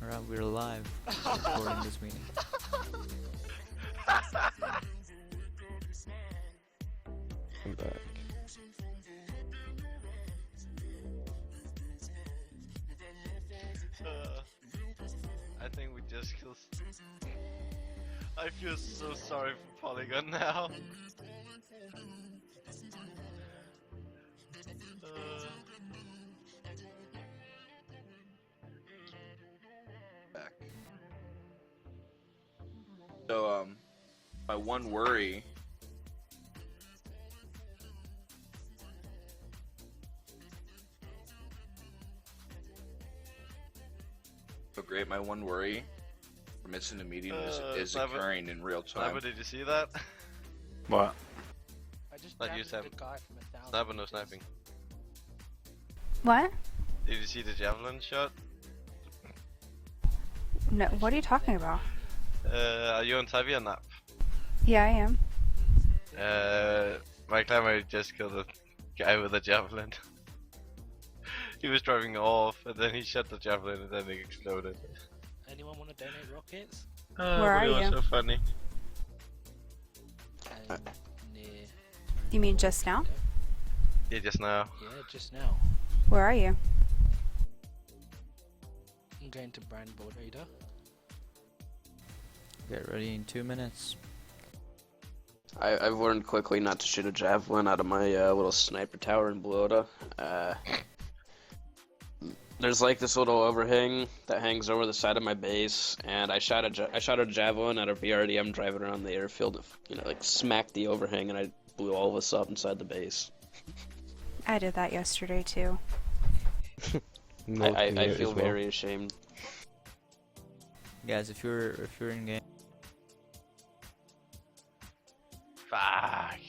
Alright, we're live recording this meeting. I'm back. I think we just killed. I feel so sorry for Polygon now. Back. So, my one worry. So great, my one worry for missing a meeting is occurring in real time. Sniper, did you see that? What? I just Not you, damaged Sam. a guy from 1,000. Sniper, no sniping. What? Did you see the javelin shot? No, what are you talking about? Are you on Tavia nap? Yeah, I am. My climber just killed a guy with a javelin. He was driving off, and then he shot the javelin, and then it exploded. Anyone want to donate rockets? Where are it was you? so funny. Near. You mean just now? Yeah, just now. Yeah, just now. Where are you? I'm going to Brand Board Raider. Get ready in 2 minutes. I've learned quickly not to shoot a javelin out of my little sniper tower in Blota. There's like this little overhang that hangs over the side of my base, and I shot a javelin at a BRDM driving around the airfield. Like smacked the overhang, and I blew all of us up inside the base. I did that yesterday too. I feel very ashamed. Guys, if you're in game, Fuck.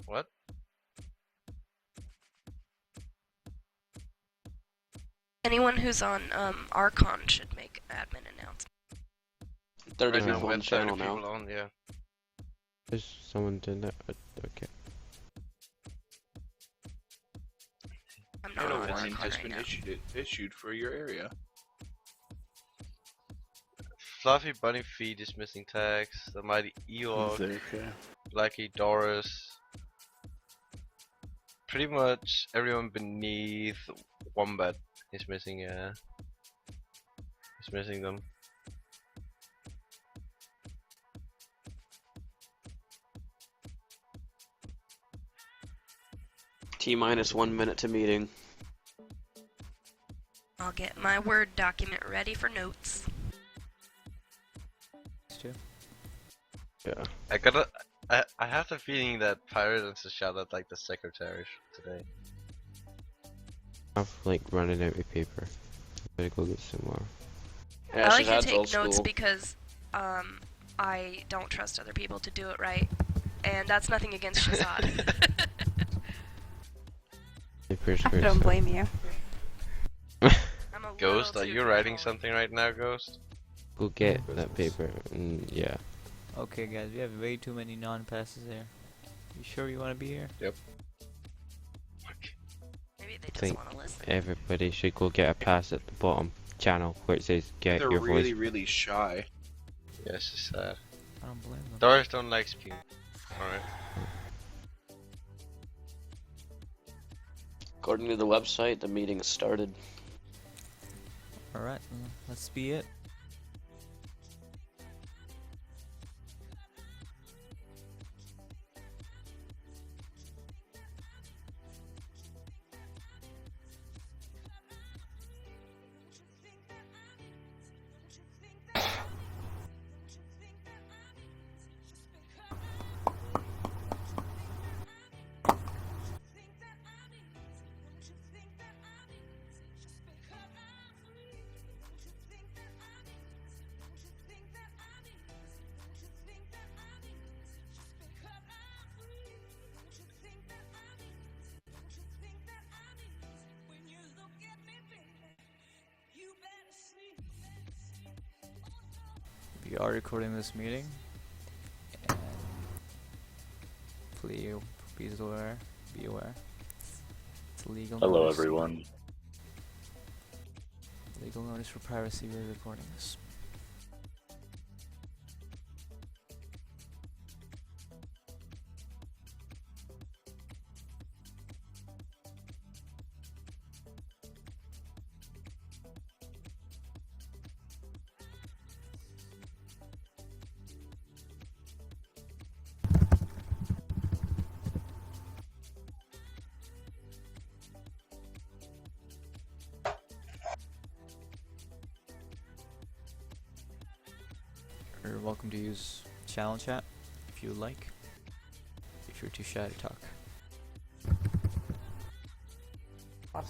What? Anyone who's on Archon should make admin announcement. 30 Right now, people we on the have 30 channel now. people on, yeah. There's someone doing that. Okay. I'm not And on a warning Archon has right been now. issued for your area. Fluffy Bunny Feet is missing tags. The Mighty Ewok. Okay. Blackie Doris. Pretty much everyone beneath Wombat is missing. Is missing them. T-minus 1 minute to meeting. I'll get my Word document ready for notes. too. Yeah. I have the feeling that Pirate is a shout out like the secretary today. I'm like running out of paper. Gotta go get some more. Yeah, I like she's to old take notes school. because I don't trust other people to do it right. And that's nothing against Shazad. I don't blame you. I'm a Ghost, little are too you writing controlling. something right now, Ghost? Go get that paper. And yeah. Okay, guys, we have way too many non-passes here. You sure you want to be here? Maybe they just Think want to listen. everybody should go get a pass at the bottom channel where it says get They're your really, voice. really shy. Yes, it's sad. I don't blame them. Doris don't like speaking. Alright. According to the website, the meeting has started. Alright, let's be it. We are recording this meeting, and please be aware. It's legal Hello, notice. everyone. Legal notice for piracy. We're recording this. You're welcome to use channel chat if you would like, if you're too shy to talk. What?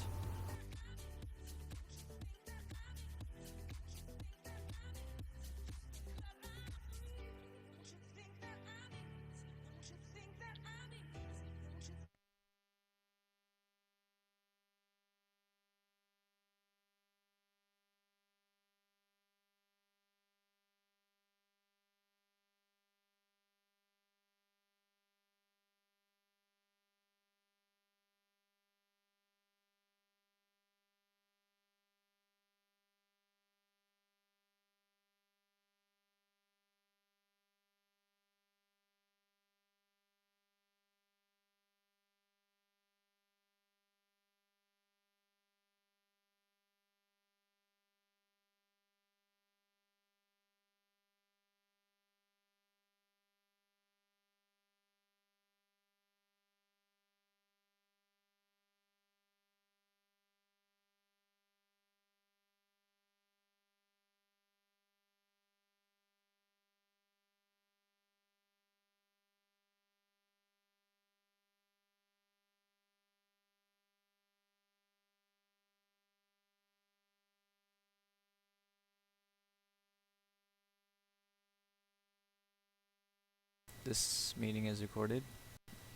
This meeting is recorded,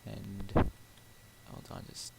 and hold on, just.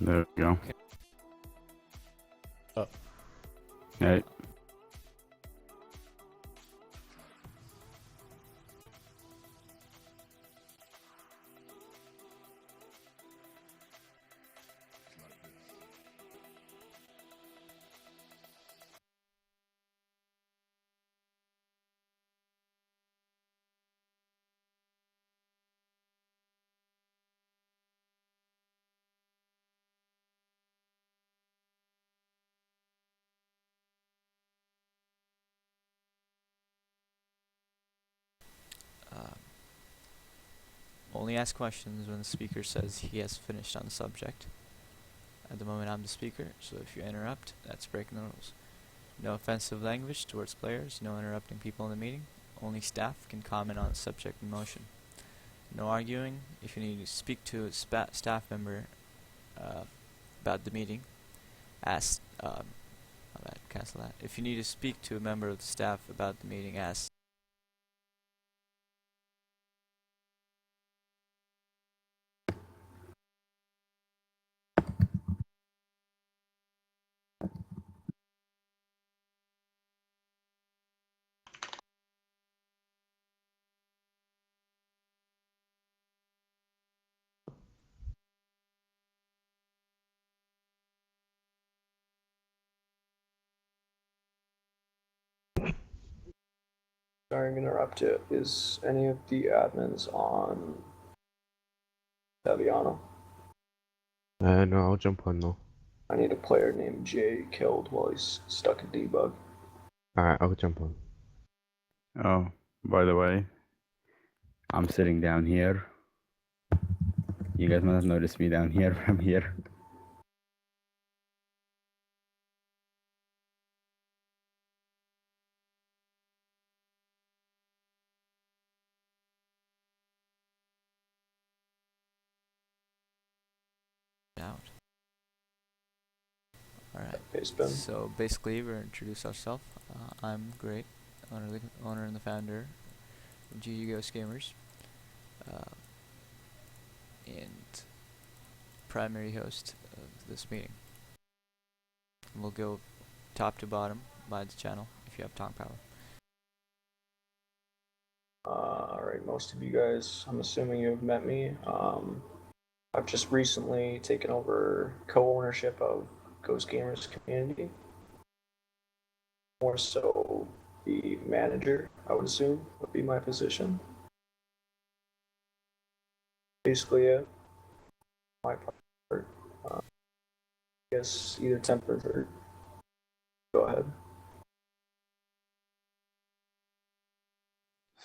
There we go. Oh. Hey. Only ask questions when the speaker says he has finished on the subject. At the moment I'm the speaker, so if you interrupt, that's breaking the rules. No offensive language towards players, no interrupting people in the meeting. Only staff can comment on the subject in motion. No arguing. If you need to speak to a staff member about the meeting, ask, cancel that. If you need to speak to a member of the staff about the meeting, ask. Sorry to interrupt you. Is any of the admins on Taviano? No, I'll jump on now. I need a player named Jay killed while he's stuck in debug. Alright, I'll jump on. Oh, by the way, I'm sitting down here. You guys must have noticed me down here from here. Out. Alright. Okay, spin. So basically, we're introduce ourselves. I'm Great, owner and the founder of Ghostz Gamerz, and primary host of this meeting. And we'll go top to bottom by the channel if you have tongue power. Alright, most of you guys, I'm assuming you have met me. I've just recently taken over co-ownership of Ghostz Gamerz community. More so the manager, I would assume, would be my position. Basically, yeah. My part. I guess either Temper or go ahead.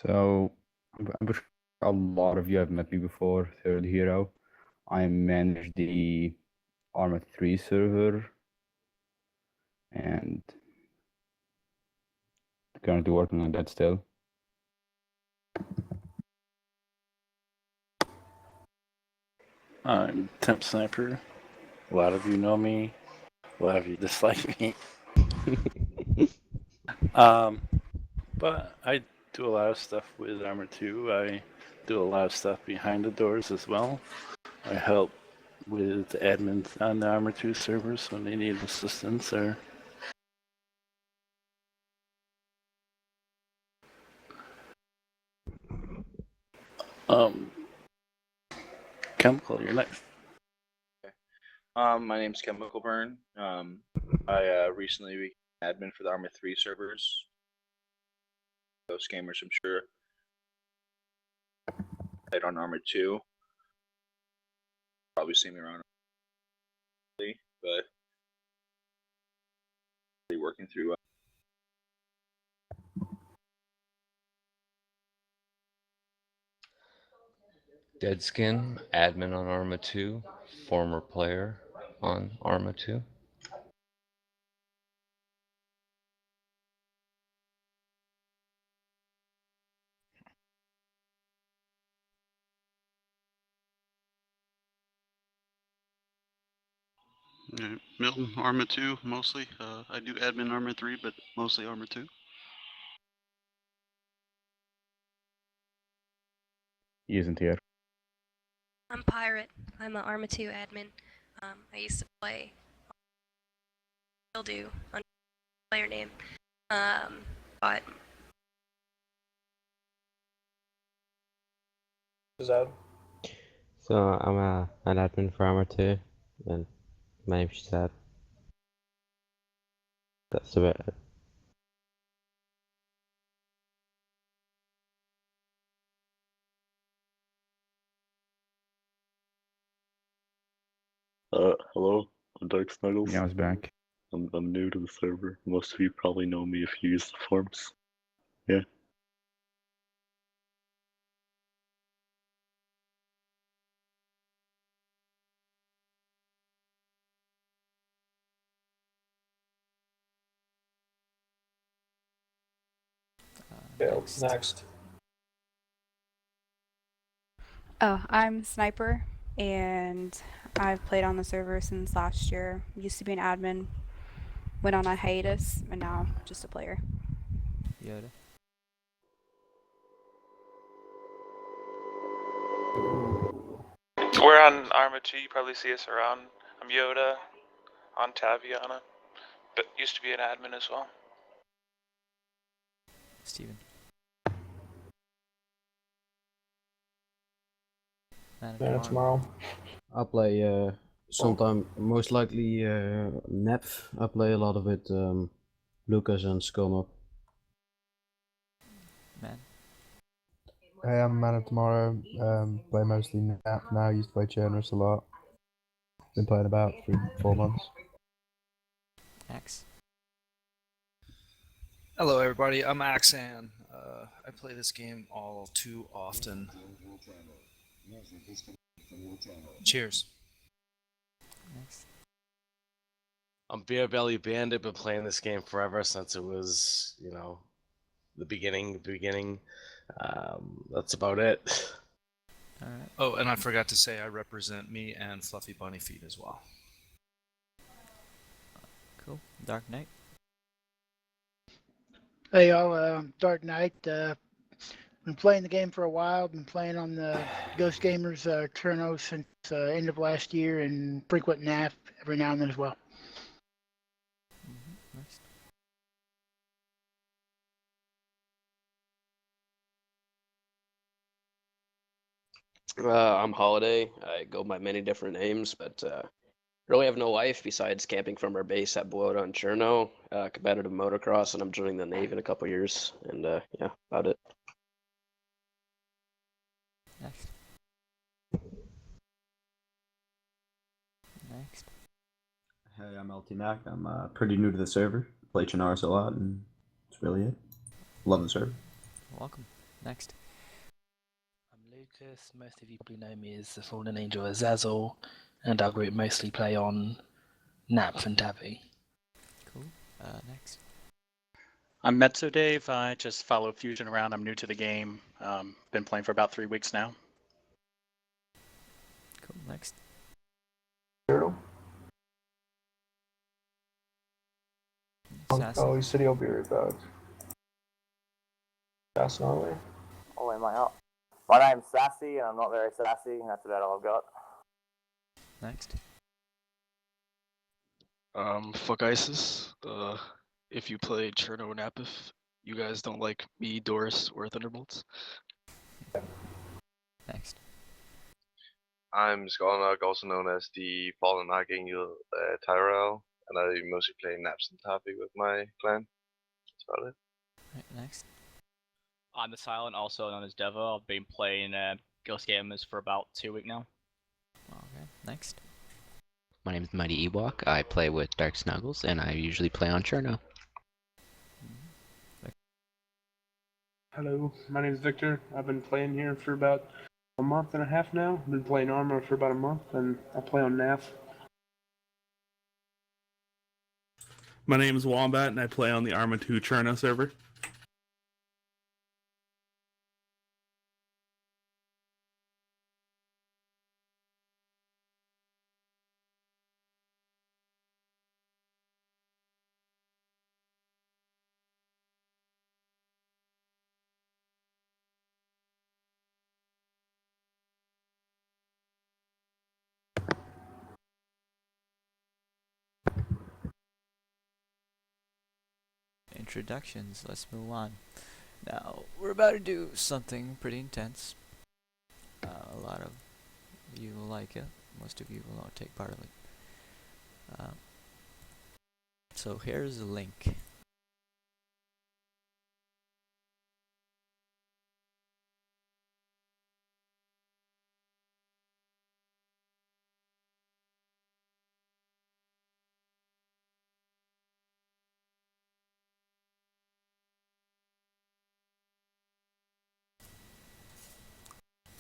So, I'm sure a lot of you have met me before, Third Hero. I manage the Arma 3 server and currently working on that still. I'm Temp Sniper. A lot of you know me. A lot of you dislike me. But I do a lot of stuff with Arma 2. I do a lot of stuff behind the doors as well. I help with the admins on the Arma 2 servers when they need assistance or Chemical, you're next. My name's Chemical Burn. I recently became admin for the Arma 3 servers. Ghostz Gamerz, I'm sure. Played on Arma 2. Probably see me around, but working through. Deadskin, admin on Arma 2, former player on Arma 2. Milton, Arma 2 mostly. I do admin Arma 3, but mostly Arma 2. He isn't here. I'm Pirate. I'm an Arma 2 admin. I used to play, still do, under player name. But Shazad. So I'm an admin for Arma 2, and my name's Shazad. That's about it. Hello, I'm Dark Snuggles. Yeah, I was back. I'm new to the server. Most of you probably know me if you use the forums. Yeah. Next. Oh, I'm Sniper, and I've played on the server since last year. Used to be an admin, went on a hiatus, and now just a player. Yoda. We're on Arma 2, you probably see us around. I'm Yoda, on Taviana, but used to be an admin as well. Steven. Man, tomorrow. I play sometime, most likely Neph. I play a lot of it, Lucas and Scum up. man. Hey, I'm Man of Tomorrow. Play mostly Nap now. Used to play Chernus a lot. Been playing about 3-4 months. Axe. Hello, everybody. I'm Axan. I play this game all too often. Cheers. Next. I'm Beer Belly Bandit. Been playing this game forever since it was, you know, the beginning. That's about it. Alright. Oh, and I forgot to say I represent me and Fluffy Bunny Feet as well. Cool. Dark Knight. Hey y'all, Dark Knight. Been playing the game for a while. Been playing on the Ghostz Gamerz Turno since end of last year, and frequent NAF every now and then as well. Next. I'm Holiday. I go by many different names, but really have no life besides camping from our base at Blowout on Cherno, competitive motocross, and I'm joining the Navy in a couple years. And yeah, about it. Next. Next. Hey, I'm LT Mac. I'm pretty new to the server. Play Chernarus a lot, and that's really it. Love the server. Welcome. Next. I'm Lucas. Most of you probably know me as the Fallen Angel Azazel, and our group mostly play on Nap and Tavi. Cool. Next. I'm Metsu Dave. I just follow Fusion around. I'm new to the game. Been playing for about 3 weeks now. Cool. Next. Turtle. Sassy. Oh, he said he'll be right back. Sassy on the way. Oh, am I up? My name's Sassy, and I'm not very sassy, and that's about all I've got. Next. Fuck ISIS. If you play Cherno and Nap, if you guys don't like me, Doris, or Thunderbolts. Next. I'm Skarnark, also known as the Fallen Archangel Tyrell, and I mostly play Naps and Taffy with my clan. That's about it. Right, next. I'm the Silent, also known as Devo. I've been playing Ghostz Gamerz for about 2 weeks now. Okay, next. My name is Mighty Ewok. I play with Dark Snuggles, and I usually play on Cherno. Hello, my name is Victor. I've been playing here for about a month and a half now. I've been playing Arma for about a month, and I play on NAF. My name is Wombat, and I play on the Arma 2 Cherno server. Introductions. Let's move on. Now, we're about to do something pretty intense. A lot of you will like it. Most of you will not take part of it. So here's a link.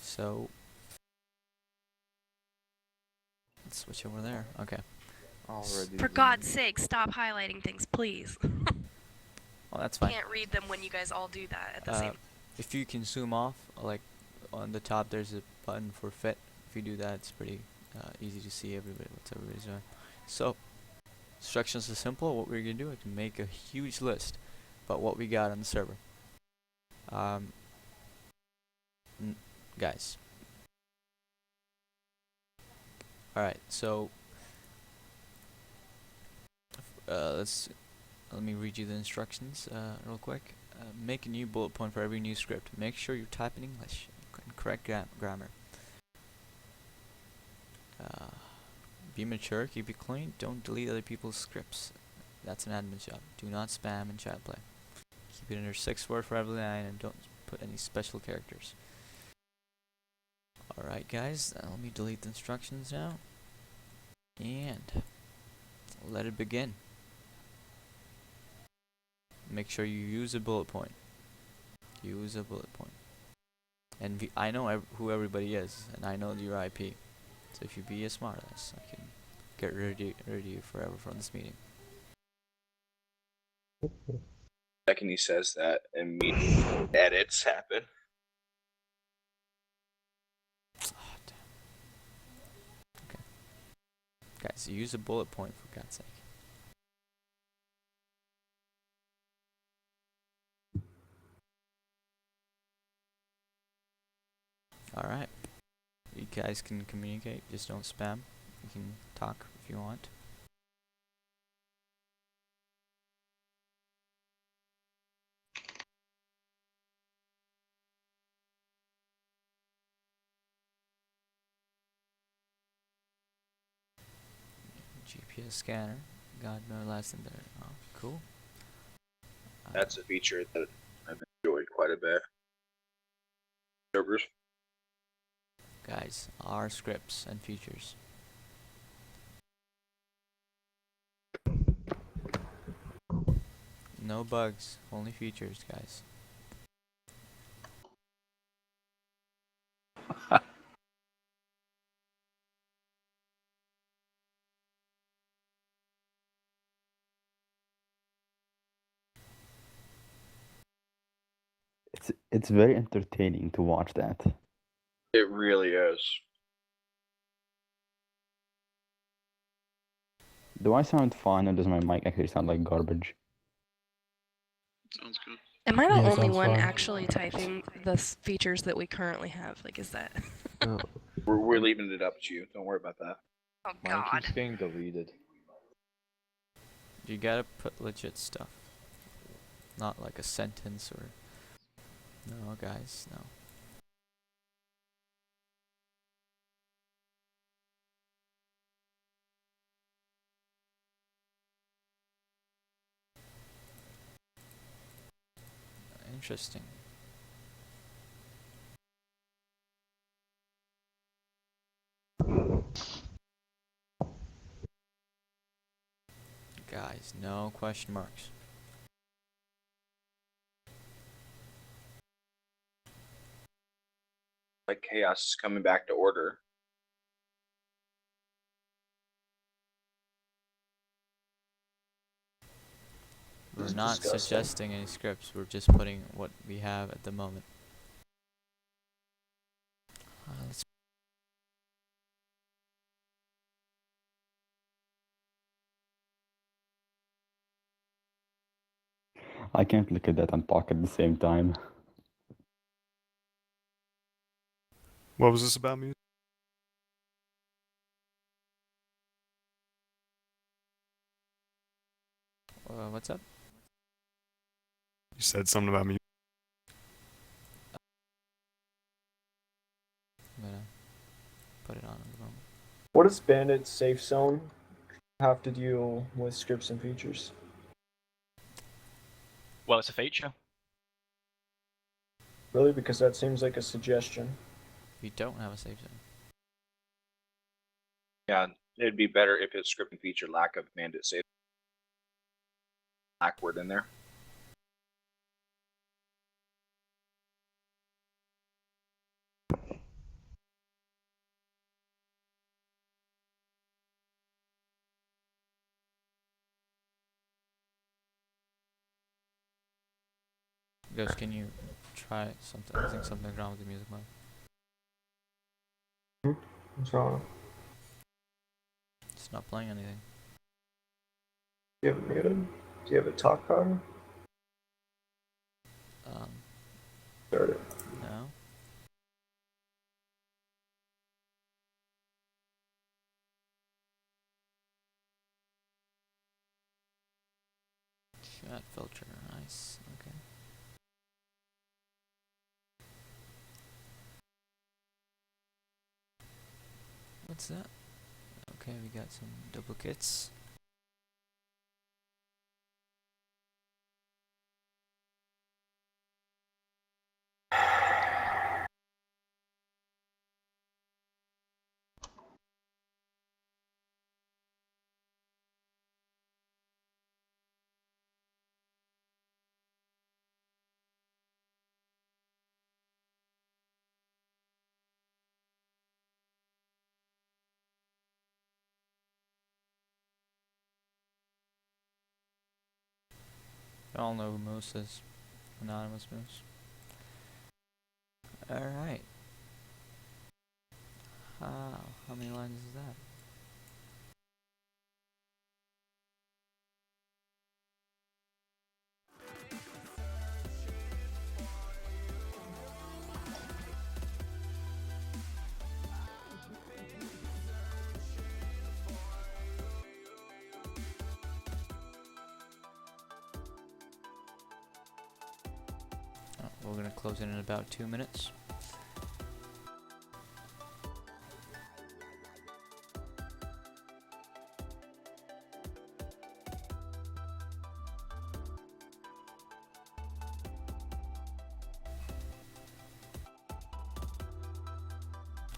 So let's switch over there. Okay. For God's sake, stop highlighting things, please. Well, that's fine. Can't read them when you guys all do that at the same. If you can zoom off, like on the top, there's a button for fit. If you do that, it's pretty easy to see what's everybody's doing. So instructions are simple. What we're gonna do is make a huge list about what we got on the server. Guys. Alright, so let me read you the instructions real quick. Make a new bullet point for every new script. Make sure you type in English and correct grammar. Be mature, keep it clean, don't delete other people's scripts. That's an admin job. Do not spam in chat play. Keep it under 6 words for every line and don't put any special characters. Alright guys, let me delete the instructions now. And let it begin. Make sure you use a bullet point. Use a bullet point. And I know who everybody is, and I know your IP. So if you be a smartass, I can get rid of you forever from this meeting. Second he says that, immediate edits happen. Oh, damn. Okay. Guys, use a bullet point for God's sake. Alright. You guys can communicate, just don't spam. You can talk if you want. GPS scanner. Got no less than there. Oh, cool. That's a feature that I've enjoyed quite a bit. Servers. Guys, our scripts and features. No bugs, only features, guys. It's very entertaining to watch that. It really is. Do I sound fine, or does my mic actually sound like garbage? Sounds good. Am I the Yeah, only sounds one fine. actually typing the features that we currently have? Like, is that? Oh. We're leaving it up to you. Don't worry about that. Oh Mine God. keeps getting deleted. You gotta put legit stuff. Not like a sentence or... No, guys, no. Interesting. Guys, no question marks. Like chaos is coming back to order. We're is not disgusting. suggesting any scripts, we're just putting what we have at the moment. Let's I can't look at that and talk at the same time. What was this about, music? what's up? You said something about me. I'm gonna put it on in a moment. What does Bandit's safe zone have to do with scripts and features? Well, it's a feature. Really? Because that seems like a suggestion. We don't have a save zone. Yeah, it'd be better if it's script and feature lack of bandit save. Lack word in there. Ghost, can you try something? I think something's wrong with the music mode. What's wrong? It's not playing anything. Do you have it muted? Do you have a talk power? Start it. No. Chat filter, nice. Okay. What's that? Okay, we got some duplicates. You all know who Moose is. Anonymous Moose. Alright. How many lines is that? We're going to close in about 2 minutes.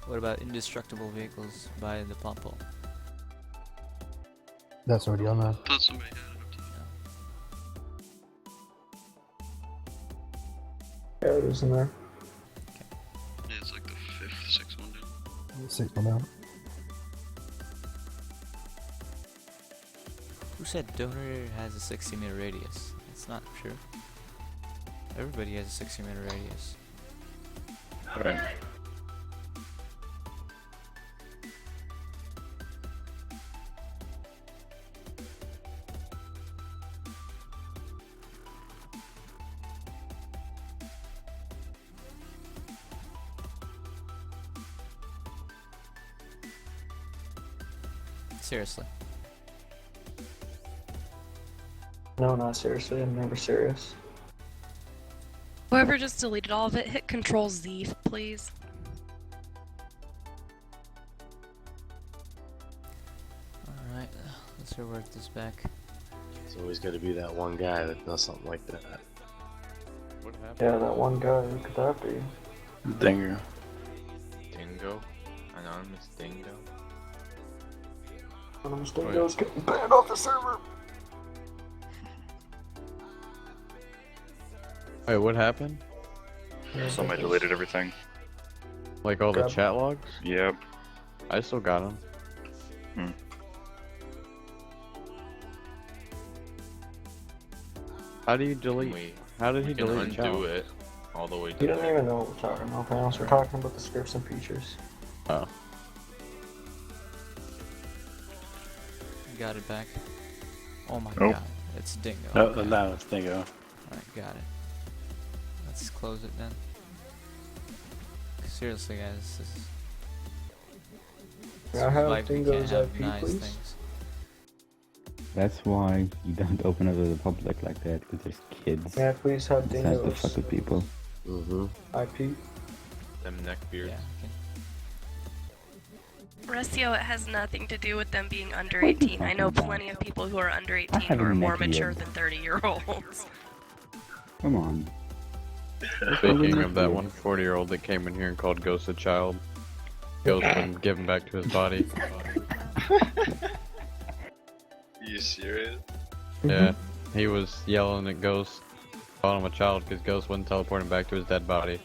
What about indestructible vehicles by the Pompo? That's already on there. Thought somebody had it. Yeah, it is in there. Yeah, it's like the fifth, sixth one down. 6 one out. Who said Donator has a 60-meter radius? That's not true. Everybody has a 60-meter radius. Right. Seriously. No, not seriously. I'm never serious. Whoever just deleted all of it, hit Control Z, please. Alright, let's revert this back. It's always got to be that one guy that does something like that. What happened? Yeah, that one guy. Who could that be? Dingo. Dingo? Anonymous Dingo? Anonymous Dingo's getting banned off the server. Wait, what happened? Somebody deleted everything. Like all the Grab- chat logs? Yep. I still got them. Hmm. How do you delete? How did he We can delete chat undo logs? it all the way to You the don't even know what we're talking about, Thanos. We're talking about the scripts and features. Oh. Got it back. Oh my Nope. god, it's Dingo. No, Okay. no, it's Dingo. Alright, got it. Let's close it then. Seriously, guys, this is. May I have why we Dingo's can't have IP, nice please? things. That's why you don't open it to the public like that, because there's kids. May I please have Decide to Dingo's fuck with people. IP? them neckbeards. Restio, it has nothing to do with them being under 18. I know plenty of people who are under 18 have who a are more neck mature beard. than 30-year-olds. Come on. Speaking of that one 40-year-old that came in here and called Ghost a child, Ghost wouldn't give him back to his body. You serious? Yeah, he was yelling at Ghost, calling him a child because Ghost wouldn't teleport him back to his dead body.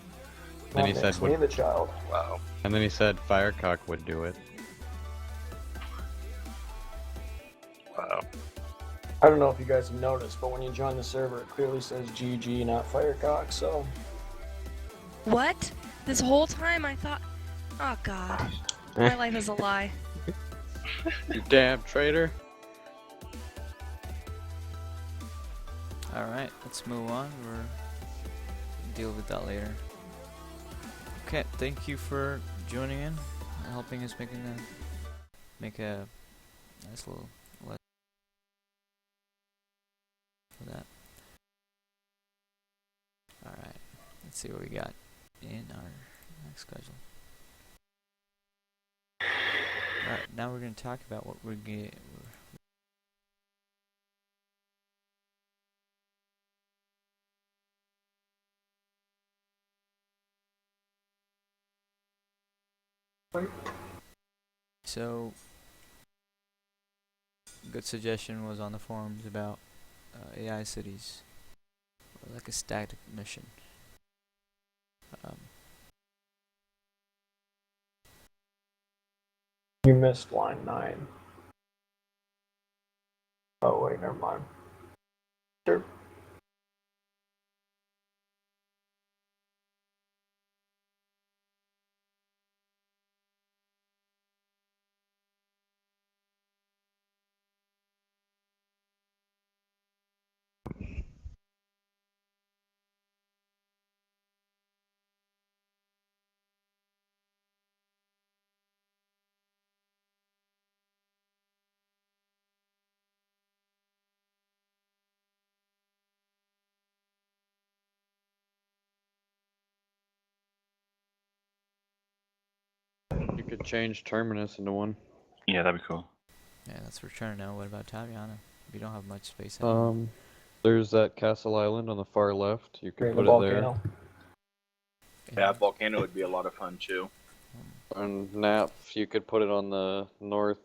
Then he That said, makes me the child. Wow. and then he said Firecock would do it. Wow. I don't know if you guys have noticed, but when you join the server, it clearly says GG, not Firecock, so... What? This whole time I thought... Oh god. My life is a lie. You damn traitor. Alright, let's move on. We'll deal with that later. Okay, thank you for joining in and helping us make a nice little lesson for that. Alright, let's see what we got in our next schedule. Alright, now we're going to talk about what we're getting. So, good suggestion was on the forums about AI cities, or like a static mission. You missed line 9. Oh wait, never mind. Sure. could change Terminus into one. Yeah, that'd be cool. Yeah, that's for sure. Now, what about Taviana? We don't have much space. There's that Castle Island on the far left. You could Right, put the it there. volcano. Yeah, volcano would be a lot of fun too. And Nap, you could put it on the Northeast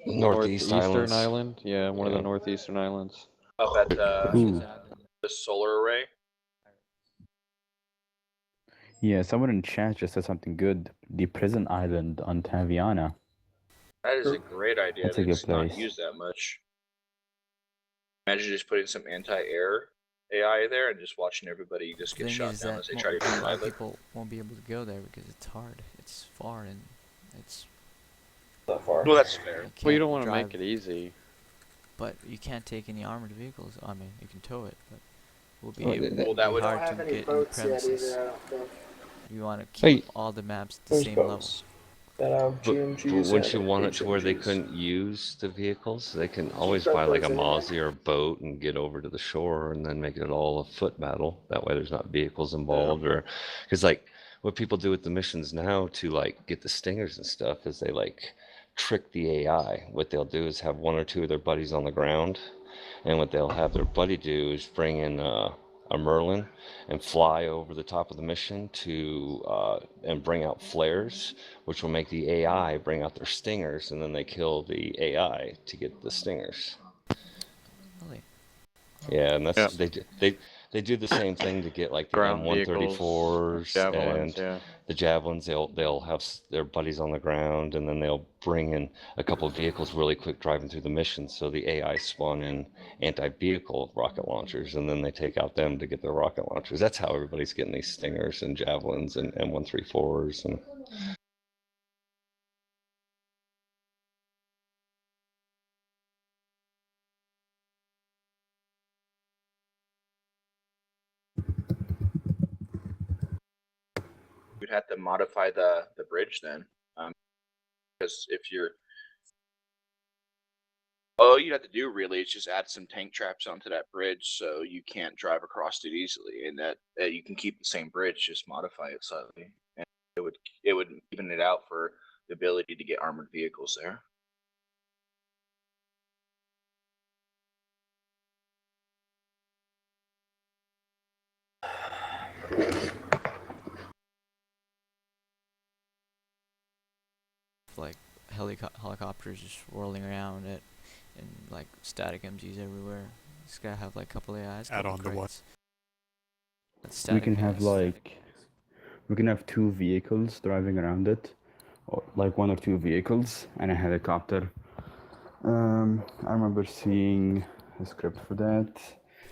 northeastern islands. island. Yeah, one of Yeah. the northeastern islands. Up at Ooh. the solar array. Yeah, someone in chat just said something good. The prison island on Taviana. That is a great idea. That's a good It's not place. used that much. Imagine just putting some anti-air AI there and just watching everybody just get shot down as they try to a lot revive of it. people won't be able to go there because it's hard. It's far and it's That far. Well, that's fair. Well, you don't want to make it easy. But you can't take any armored vehicles. I mean, you can tow it, but we'll be Well, able. well, that would hard have to any get in boats yet premises. either, I don't think. You want to Hey. keep all the maps at the There's same boats that have But GMGs. wouldn't you and want it to where they HMGs. couldn't use the vehicles? They can always Keep buy like a those anyway. Mozzie or a boat and get over to the shore and then make it all a foot battle. That way there's not vehicles involved or because like what people do with the missions now to like get the stingers and stuff is they like trick the AI. What they'll do is have one or two of their buddies on the ground, and what they'll have their buddy do is bring in a Merlin and fly over the top of the mission to and bring out flares, which will make the AI bring out their stingers, and then they kill the AI to get the stingers. Really? Yeah, and that's Yeah. they do the same thing to get like the Ground M134s javelins, and yeah. the javelins. They'll have their buddies on the ground, and then they'll bring in a couple of vehicles really quick driving through the mission. So the AI spawn in anti-vehicle rocket launchers, and then they take out them to get their rocket launchers. That's how everybody's getting these stingers and javelins and M134s and. You'd have to modify the bridge then, because if you're, all you'd have to do really is just add some tank traps onto that bridge so you can't drive across it easily, and that you can keep the same bridge, just modify it slightly, and it would even it out for the ability to get armored vehicles there. Like helicopters just whirling around it, and like static MGs everywhere. Just gotta have like a couple AIs. Add on to what? We can have we can have 2 vehicles driving around it, or like 1 or 2 vehicles and a helicopter. I remember seeing a script for that.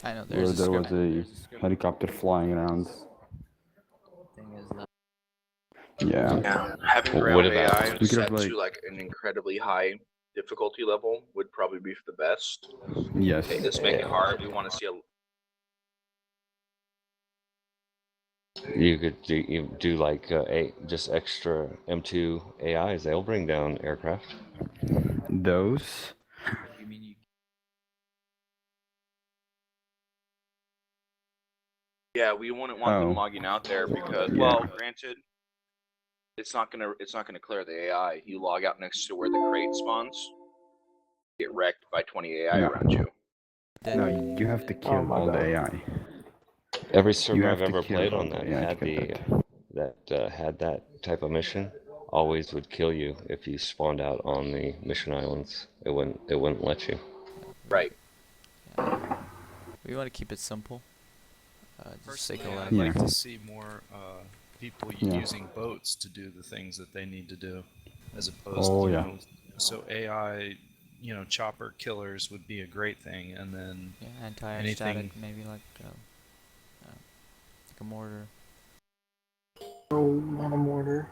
I know where there's a there script. was a helicopter flying around. Thing is, Yeah. Having What ground about- AI We could set have, to like an incredibly high difficulty level would probably be for the best. Yes. Okay, let's make it hard. We want to see a You could do like just extra M2 AIs. They'll bring down aircraft. Those. Yeah, we wouldn't want them Oh. logging out there because, Yeah. well, granted, it's not gonna clear the AI. You log out next to where the crate spawns, get wrecked by 20 AI No. around you. No, you have to kill my all the God. AI. Every You server have I've to ever kill played all on the that AI had to get had that type of mission always would kill you if you spawned out on the mission islands. It wouldn't let you. Right. We want to keep it simple. Just take a Personally, lot. I'd Yeah. like to see more people Yeah. using boats to do the things that they need to do, as opposed Oh, to yeah. So AI, chopper killers would be a great thing, and then Yeah, anti-static, maybe like a mortar. Oh, not a mortar.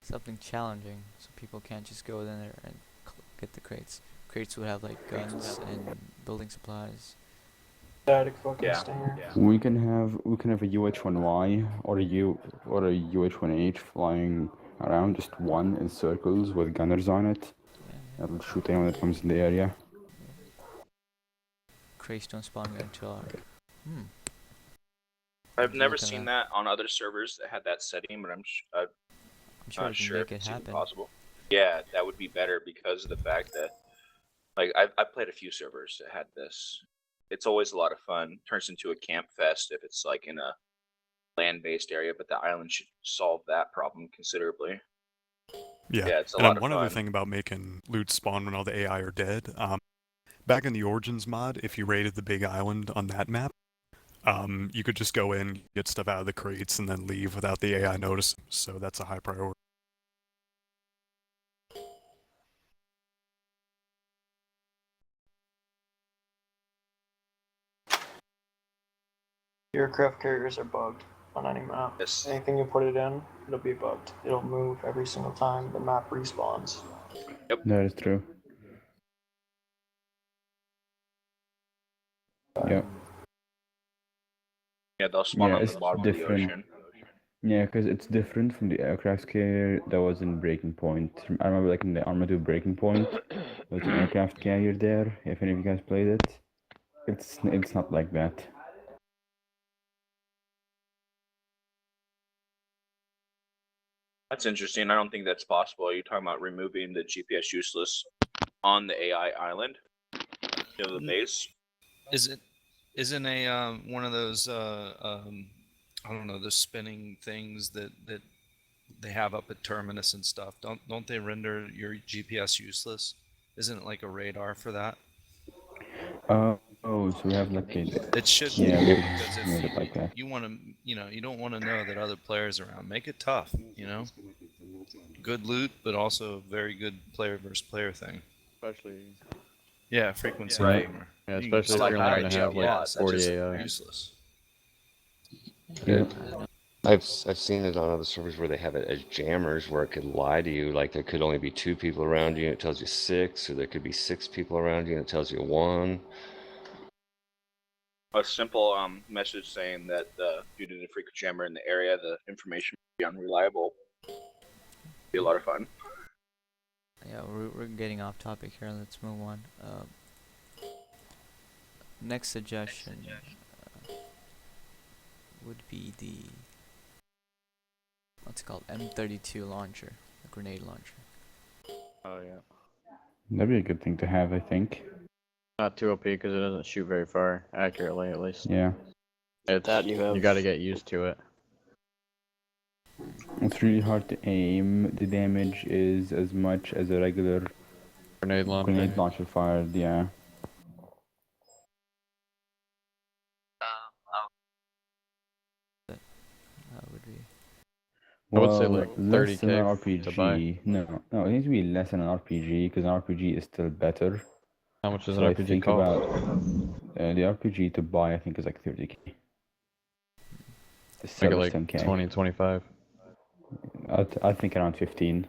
Something challenging, so people can't just go in there and get the crates. Crates would have like guns and building supplies. Static fucking Yeah. stinger. Yeah. We can have a UH-1Y or a UH-1H flying around, just one in circles with gunners on it. That'll shoot anyone that comes in the area. Crates don't spawn until our. I've you never look at seen that? that on other servers that had that setting, but I'm sure not we can sure make if it it's even happen. possible. Yeah, that would be better because of the fact that, like, I've played a few servers that had this. It's always a lot of fun. Turns into a camp fest if it's like in a land-based area, but the island should solve that problem considerably. Yeah, Yeah, it's a and lot of one other fun. thing about making loot spawn when all the AI are dead. Back in the Origins mod, if you raided the big island on that map, you could just go in, get stuff out of the crates, and then leave without the AI noticing. So that's a high priority. Aircraft carriers are bugged on any map. Yes. Anything you put it in, it'll be bugged. It'll move every single time the map respawns. Yep. That is true. Yeah. Yeah, they'll spawn Yeah, on it's the bottom of the different. ocean. Yeah, because it's different from the aircraft carrier that was in Breaking Point. I remember, like, in the Arma 2 Breaking Point, there was an aircraft carrier there. If any of you guys played it, it's not like that. That's interesting. I don't think that's possible. Are you talking about removing the GPS useless on the AI island? You know, the base? Isn't a one of those I don't know, the spinning things that they have up at Terminus and stuff? Don't they render your GPS useless? Isn't it like a radar for that? Oh, so we have like a... It should be, Yeah, we because could made it like that. you want to, you don't want to know that other players are around. Make it tough, Good loot, but also a very good player versus player thing. Especially. Yeah, frequency. Right. Gamer. Yeah, You can especially still if you're only hide gonna have like GPS, that's 40 just AI. useless. Yeah. I've seen it on other servers where they have it as jammers, where it could lie to you, like there could only be 2 people around you and it tells you 6, or there could be 6 people around you and it tells you 1. A simple message saying that due to the frequent jammer in the area, the information will be unreliable. Be a lot of fun. Yeah, we're getting off topic here. Let's move on. Next suggestion would be the what's it called, M32 launcher, a grenade launcher. Oh yeah. That'd be a good thing to have, I think. Not too OP because it doesn't shoot very far, accurately at least. Yeah. You gotta get used to it. It's really hard to aim. The damage is as much as a regular grenade launcher fired, yeah. That would be... I would say Well, like less than an 30K to buy. RPG. No, it needs to be less than an RPG, because an RPG is still better. How much does So an I RPG think cost? about the RPG to buy, I think, is like 30K. The Make it sell is like 10K. 20, 25. I think around 15.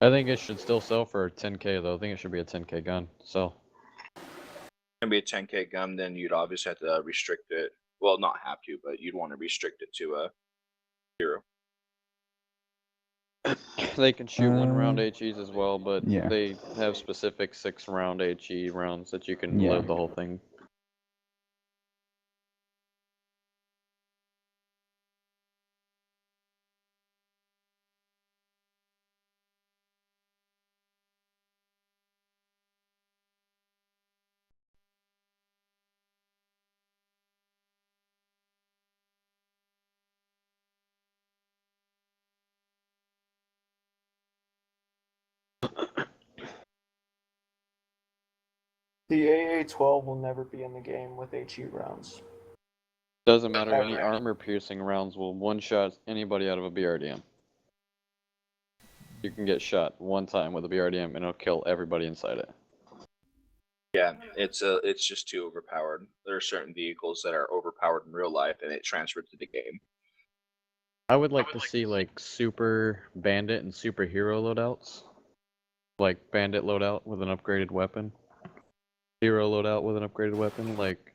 I think it should still sell for 10K though. I think it should be a 10K gun. So. Gonna be a 10K gun, then you'd obviously have to restrict it. Well, not have to, but you'd want to restrict it to a 0. They can shoot 1-round HEs as well, but yeah. they have specific 6-round HE rounds that you can Yeah. load the whole thing. The AA-12 will never be in the game with HE rounds. Doesn't matter, any armor-piercing rounds will one-shot anybody out of a BRDM. You can get shot one time with a BRDM and it'll kill everybody inside it. Yeah, it's just too overpowered. There are certain vehicles that are overpowered in real life, and it transferred to the game. I would like to see like super bandit and superhero loadouts. Like bandit loadout with an upgraded weapon. Hero loadout with an upgraded weapon. Like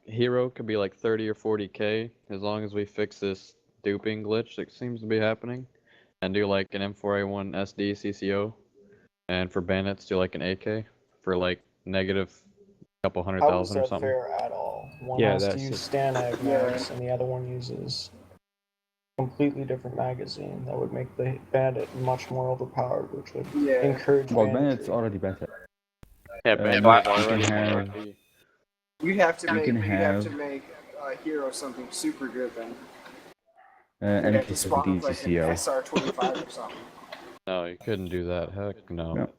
hero could be like 30 or 40k as long as we fix this duping glitch that seems to be happening. And do like an M4A1 SD CCO. And for bandits do like an AK for like negative couple 100,000 or something. How is that fair at all? One Yeah, has to that's use it. Stanag mags, and the other one uses completely different magazine. That would make the bandit much more overpowered, which would encourage Well, banditry. bandit's already better. Yeah, You Bandit is can already have OP. You have to you make can you have to have make a hero something super good then. You have to spawn MK17 with like an CCO. SR25 or something. No, you couldn't do that. Heck no. No.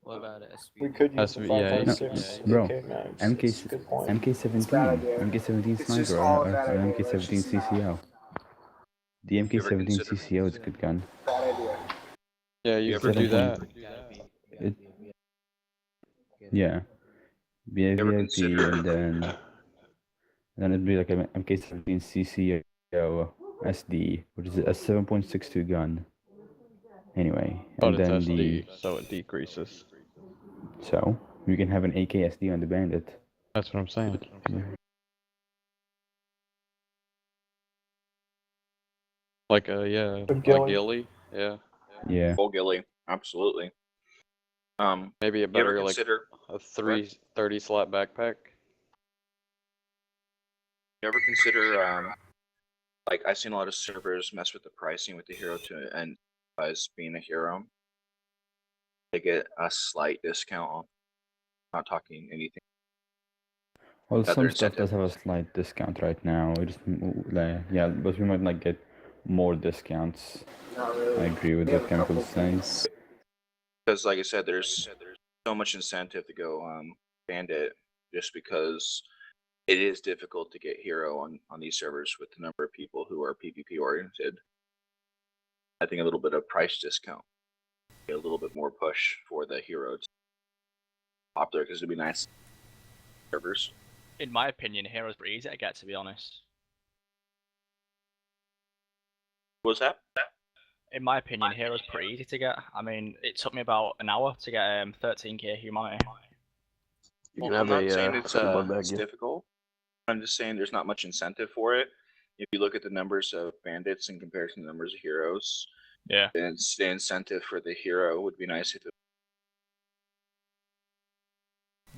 What about it? We could use the Yeah, 5.6 Bro, AK mags. MK That's a good point. MK17 MK17 It's just sniper all or a bad idea. Let's MK17 just not. CCO. The You ever MK17 consider- CCO is a good gun. Bad idea. Yeah, you could do that. It, yeah. Be a You ever VIP consider- and then it'd be like an MK17 CCO SD, which is a 7.62 gun. Anyway, But and it's then SD, so it decreases. so you can have an AK SD on the bandit. That's what I'm saying. Yeah. Like yeah, The like ghillie. ghillie. Yeah. Yeah. Full ghillie, absolutely. Maybe a You ever better like consider? a 330 slot backpack. You ever consider? Like I've seen a lot of servers mess with the pricing with the hero to and as being a hero. They get a slight discount on. Not talking anything. Well, Other some stuff incentive. does have a slight discount right now. We just yeah, but we might like get more discounts. Not really. I agree with We have what a couple Chemical's saying. things. Because like I said, there's so much incentive to go bandit just because it is difficult to get hero on these servers with the number of people who are PvP oriented. I think a little bit of price discount, get a little bit more push for the hero to pop there because it'd be nice servers. In my opinion, heroes pretty easy to get, to be honest. What was that? In my opinion, heroes pretty easy to get. I mean, it took me about an hour to get 13k humanity. You Well, can I'm have not saying a it's difficult. I'm just saying there's not much incentive for it. If you look at the numbers of bandits in comparison to the numbers of heroes, yeah, then the incentive for the hero would be nice if it.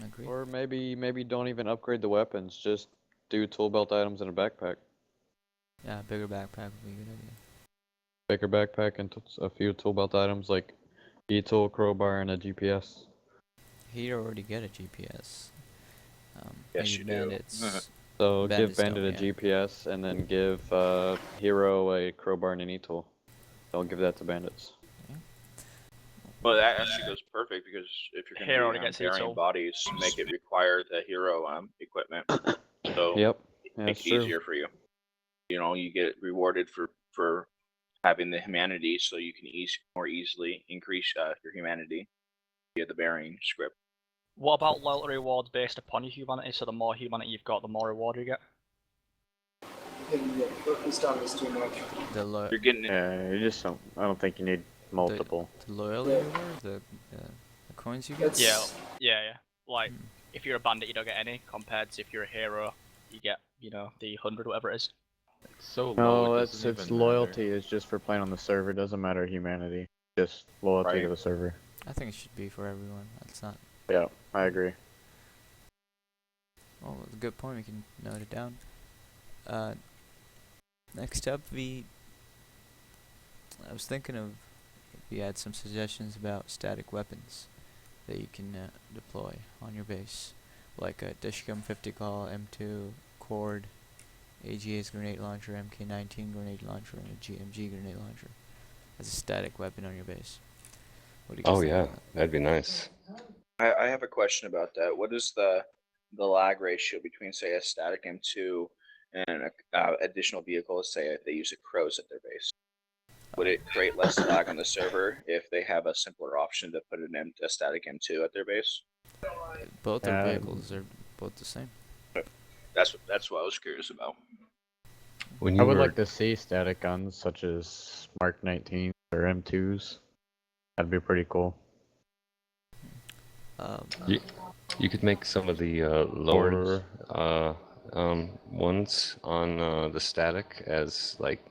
Agree. Or maybe don't even upgrade the weapons. Just do tool belt items in a backpack. Yeah, bigger backpack would be a good idea. Bigger backpack and a few tool belt items like E-tool, crowbar, and a GPS. Here already get a GPS. Yes, maybe you do. bandits. So Bandits give Bandit don't, a yeah. GPS and then give Hero a crowbar and an E-tool. Don't give that to bandits. Well, that actually goes perfect because if you're Hero going already to be gets carrying E-tool. bodies, make it require the hero equipment. So Yep, make that's it true. easier for you. You know, you get rewarded for having the humanity, so you can more easily increase your humanity via the bearing script. What about loyalty rewards based upon your humanity? So the more humanity you've got, the more reward you get. Focused on this too much. The You're getting it. Yeah, you just don't. I don't think you need multiple. The loyalty reward, the coins you get. Yeah. Like if you're a bandit, you don't get any. Compared to if you're a hero, you get the 100 whatever it is. It's so low. No, it it's doesn't even loyalty is just for playing on the server. It doesn't matter humanity. Just loyalty to the server. I think it should be for everyone. That's not. Yeah, I agree. Oh, it's a good point. We can note it down. Next up, I was thinking of we had some suggestions about static weapons that you can deploy on your base, like a Dishcom 50 cal, M2, Cord, AGA's grenade launcher, MK19 grenade launcher, and a GMG grenade launcher as a static weapon on your base. What do you guys Oh think yeah, about that? that'd be nice. I have a question about that. What is the lag ratio between, say, a static M2 and an additional vehicle, say, if they use a Crows at their base? Would it create less lag on the server if they have a simpler option to put a static M2 at their base? Both their vehicles are both the same. That's what I was curious about. I would like to see static guns such as Mark 19 or M2s. That'd be pretty cool. You could make some of the lower ones on the static as like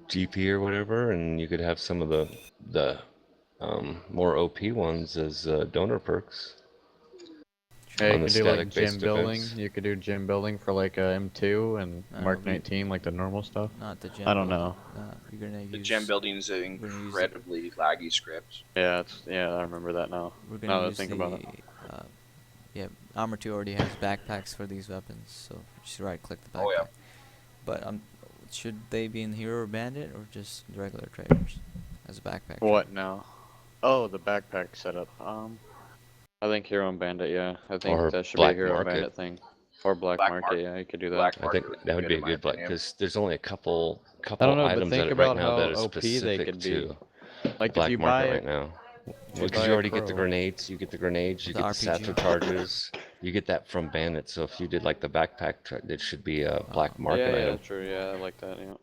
GP or whatever, and you could have some of the more OP ones as donor perks. Yeah, you on the could do like static gym based building. defense. You could do gym building for like a M2 and Mark 19, like the normal stuff. Not the gym. I don't building. know. You're gonna The use. gem building is an we're gonna use incredibly laggy script. Yeah, I remember that now. We're Now gonna that I use think the. about it. Yeah, Armor 2 already has backpacks for these weapons, so just right-click the backpack. Oh, yeah. But should they be in Hero or Bandit or just regular traders as a backpack? What now? Oh, the backpack setup. I think Hero and Bandit. Yeah, I think Or that should Black be a Hero Market. Bandit thing. Or Black Market. Yeah, you could do that. I think that would be a good black because there's only a couple I don't know, but items think that right about now how that are OP they specific could be. to Like black if you market buy right now. if you Because buy you a already get the Crow. grenades, you get the grenades, you The get the RPG. satchel charges, you get that from Bandit. So if you did like the backpack, it should be a black market Yeah, item. true. Yeah, I like that. Yeah.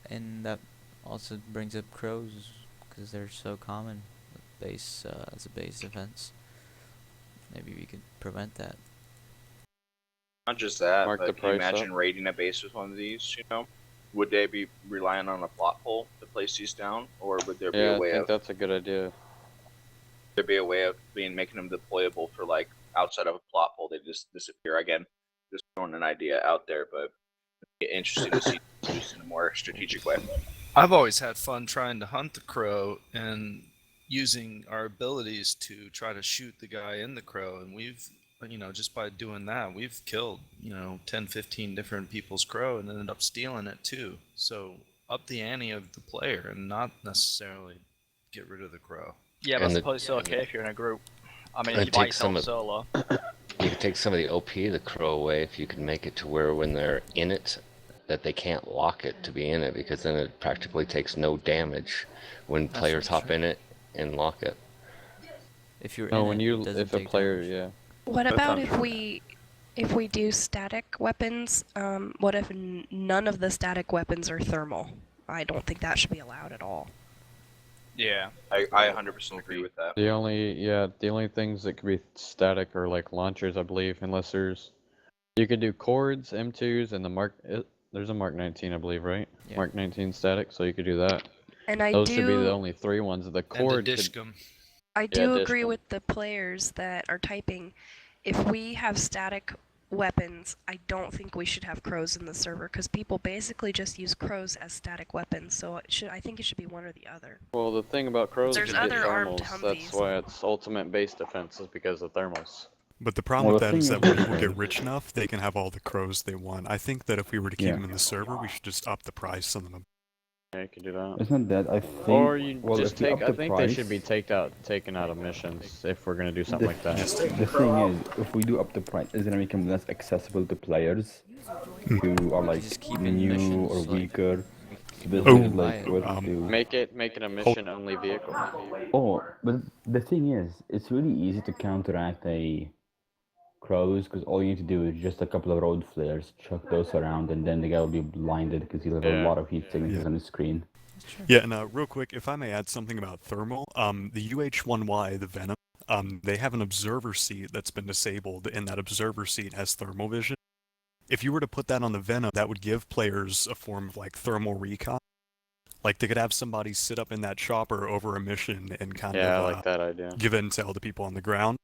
And that also brings up crows because they're so common base as a base defense. Maybe we could prevent that. Not just that, Mark the but can you price imagine up. raiding a base with one of these? You know, would they be relying on a plot hole to place these down, or would there be Yeah, a I way think of that's a good idea. there be a way of making them deployable for like outside of a plot hole? They just disappear again. Just throwing an idea out there, but it'd be interesting to see it used in a more strategic way. I've always had fun trying to hunt the crow and using our abilities to try to shoot the guy in the crow, and we've, just by doing that, we've killed, 10, 15 different people's crow and ended up stealing it too. So up the ante of the player and not necessarily get rid of the crow. Yeah, but I suppose it's okay if you're in a group. I mean, if you buy yourself solo. You could take some of the OP of the crow away if you could make it to where when they're in it, that they can't lock it to be in it, because then it practically takes no damage when players hop in it and lock it. If you're No, in when it, you it doesn't if a take player, damage. yeah. What That about sounds if we do static weapons? What if none of the static weapons are thermal? I don't think that should be allowed at all. Yeah, I 100% agree with that. The only things that could be static are like launchers, I believe, unless you could do cords, M2s, and there's a Mark 19, I believe, right? Yeah. Mark 19 static, so you could do that. And I Those should be the do- only three ones. The And the cord could, dishcum. I do Yeah, agree dishcum. with the players that are typing. If we have static weapons, I don't think we should have crows in the server because people basically just use crows as static weapons. So I think it should be one or the other. Well, the thing about crows There's is they get other armed thermals. Humvees. That's why it's ultimate base defense is because of thermals. But the problem with Well, that the is thing that when is- people get rich enough, they can have all the crows they want. I think that if we were to keep Yeah. them in the server, we should just up the price on them. Yeah, you can do that. It's not that. I think. Or you well, just if you take. up I the think price, they should be taken out of missions if we're gonna do something like that. The thing is, if we do up the price, it's gonna become less accessible to players who are like Just keep in new missions, or like- weaker. So this Oh. is like what to do. Make it a mission only vehicle. Oh, but the thing is, it's really easy to counteract a crows because all you need to do is just a couple of road flares, chuck those around, and then the guy will be blinded because he'll have a Yeah. lot of heat signatures on his screen. Yeah, and real quick, if I may add something about thermal, the UH-1Y, the Venom, they have an observer seat that's been disabled, and that observer seat has thermal vision. If you were to put that on the Venom, that would give players a form of like thermal recon. Like they could have somebody sit up in that chopper over a mission and kind Yeah, of I like that idea. give intel to people on the ground,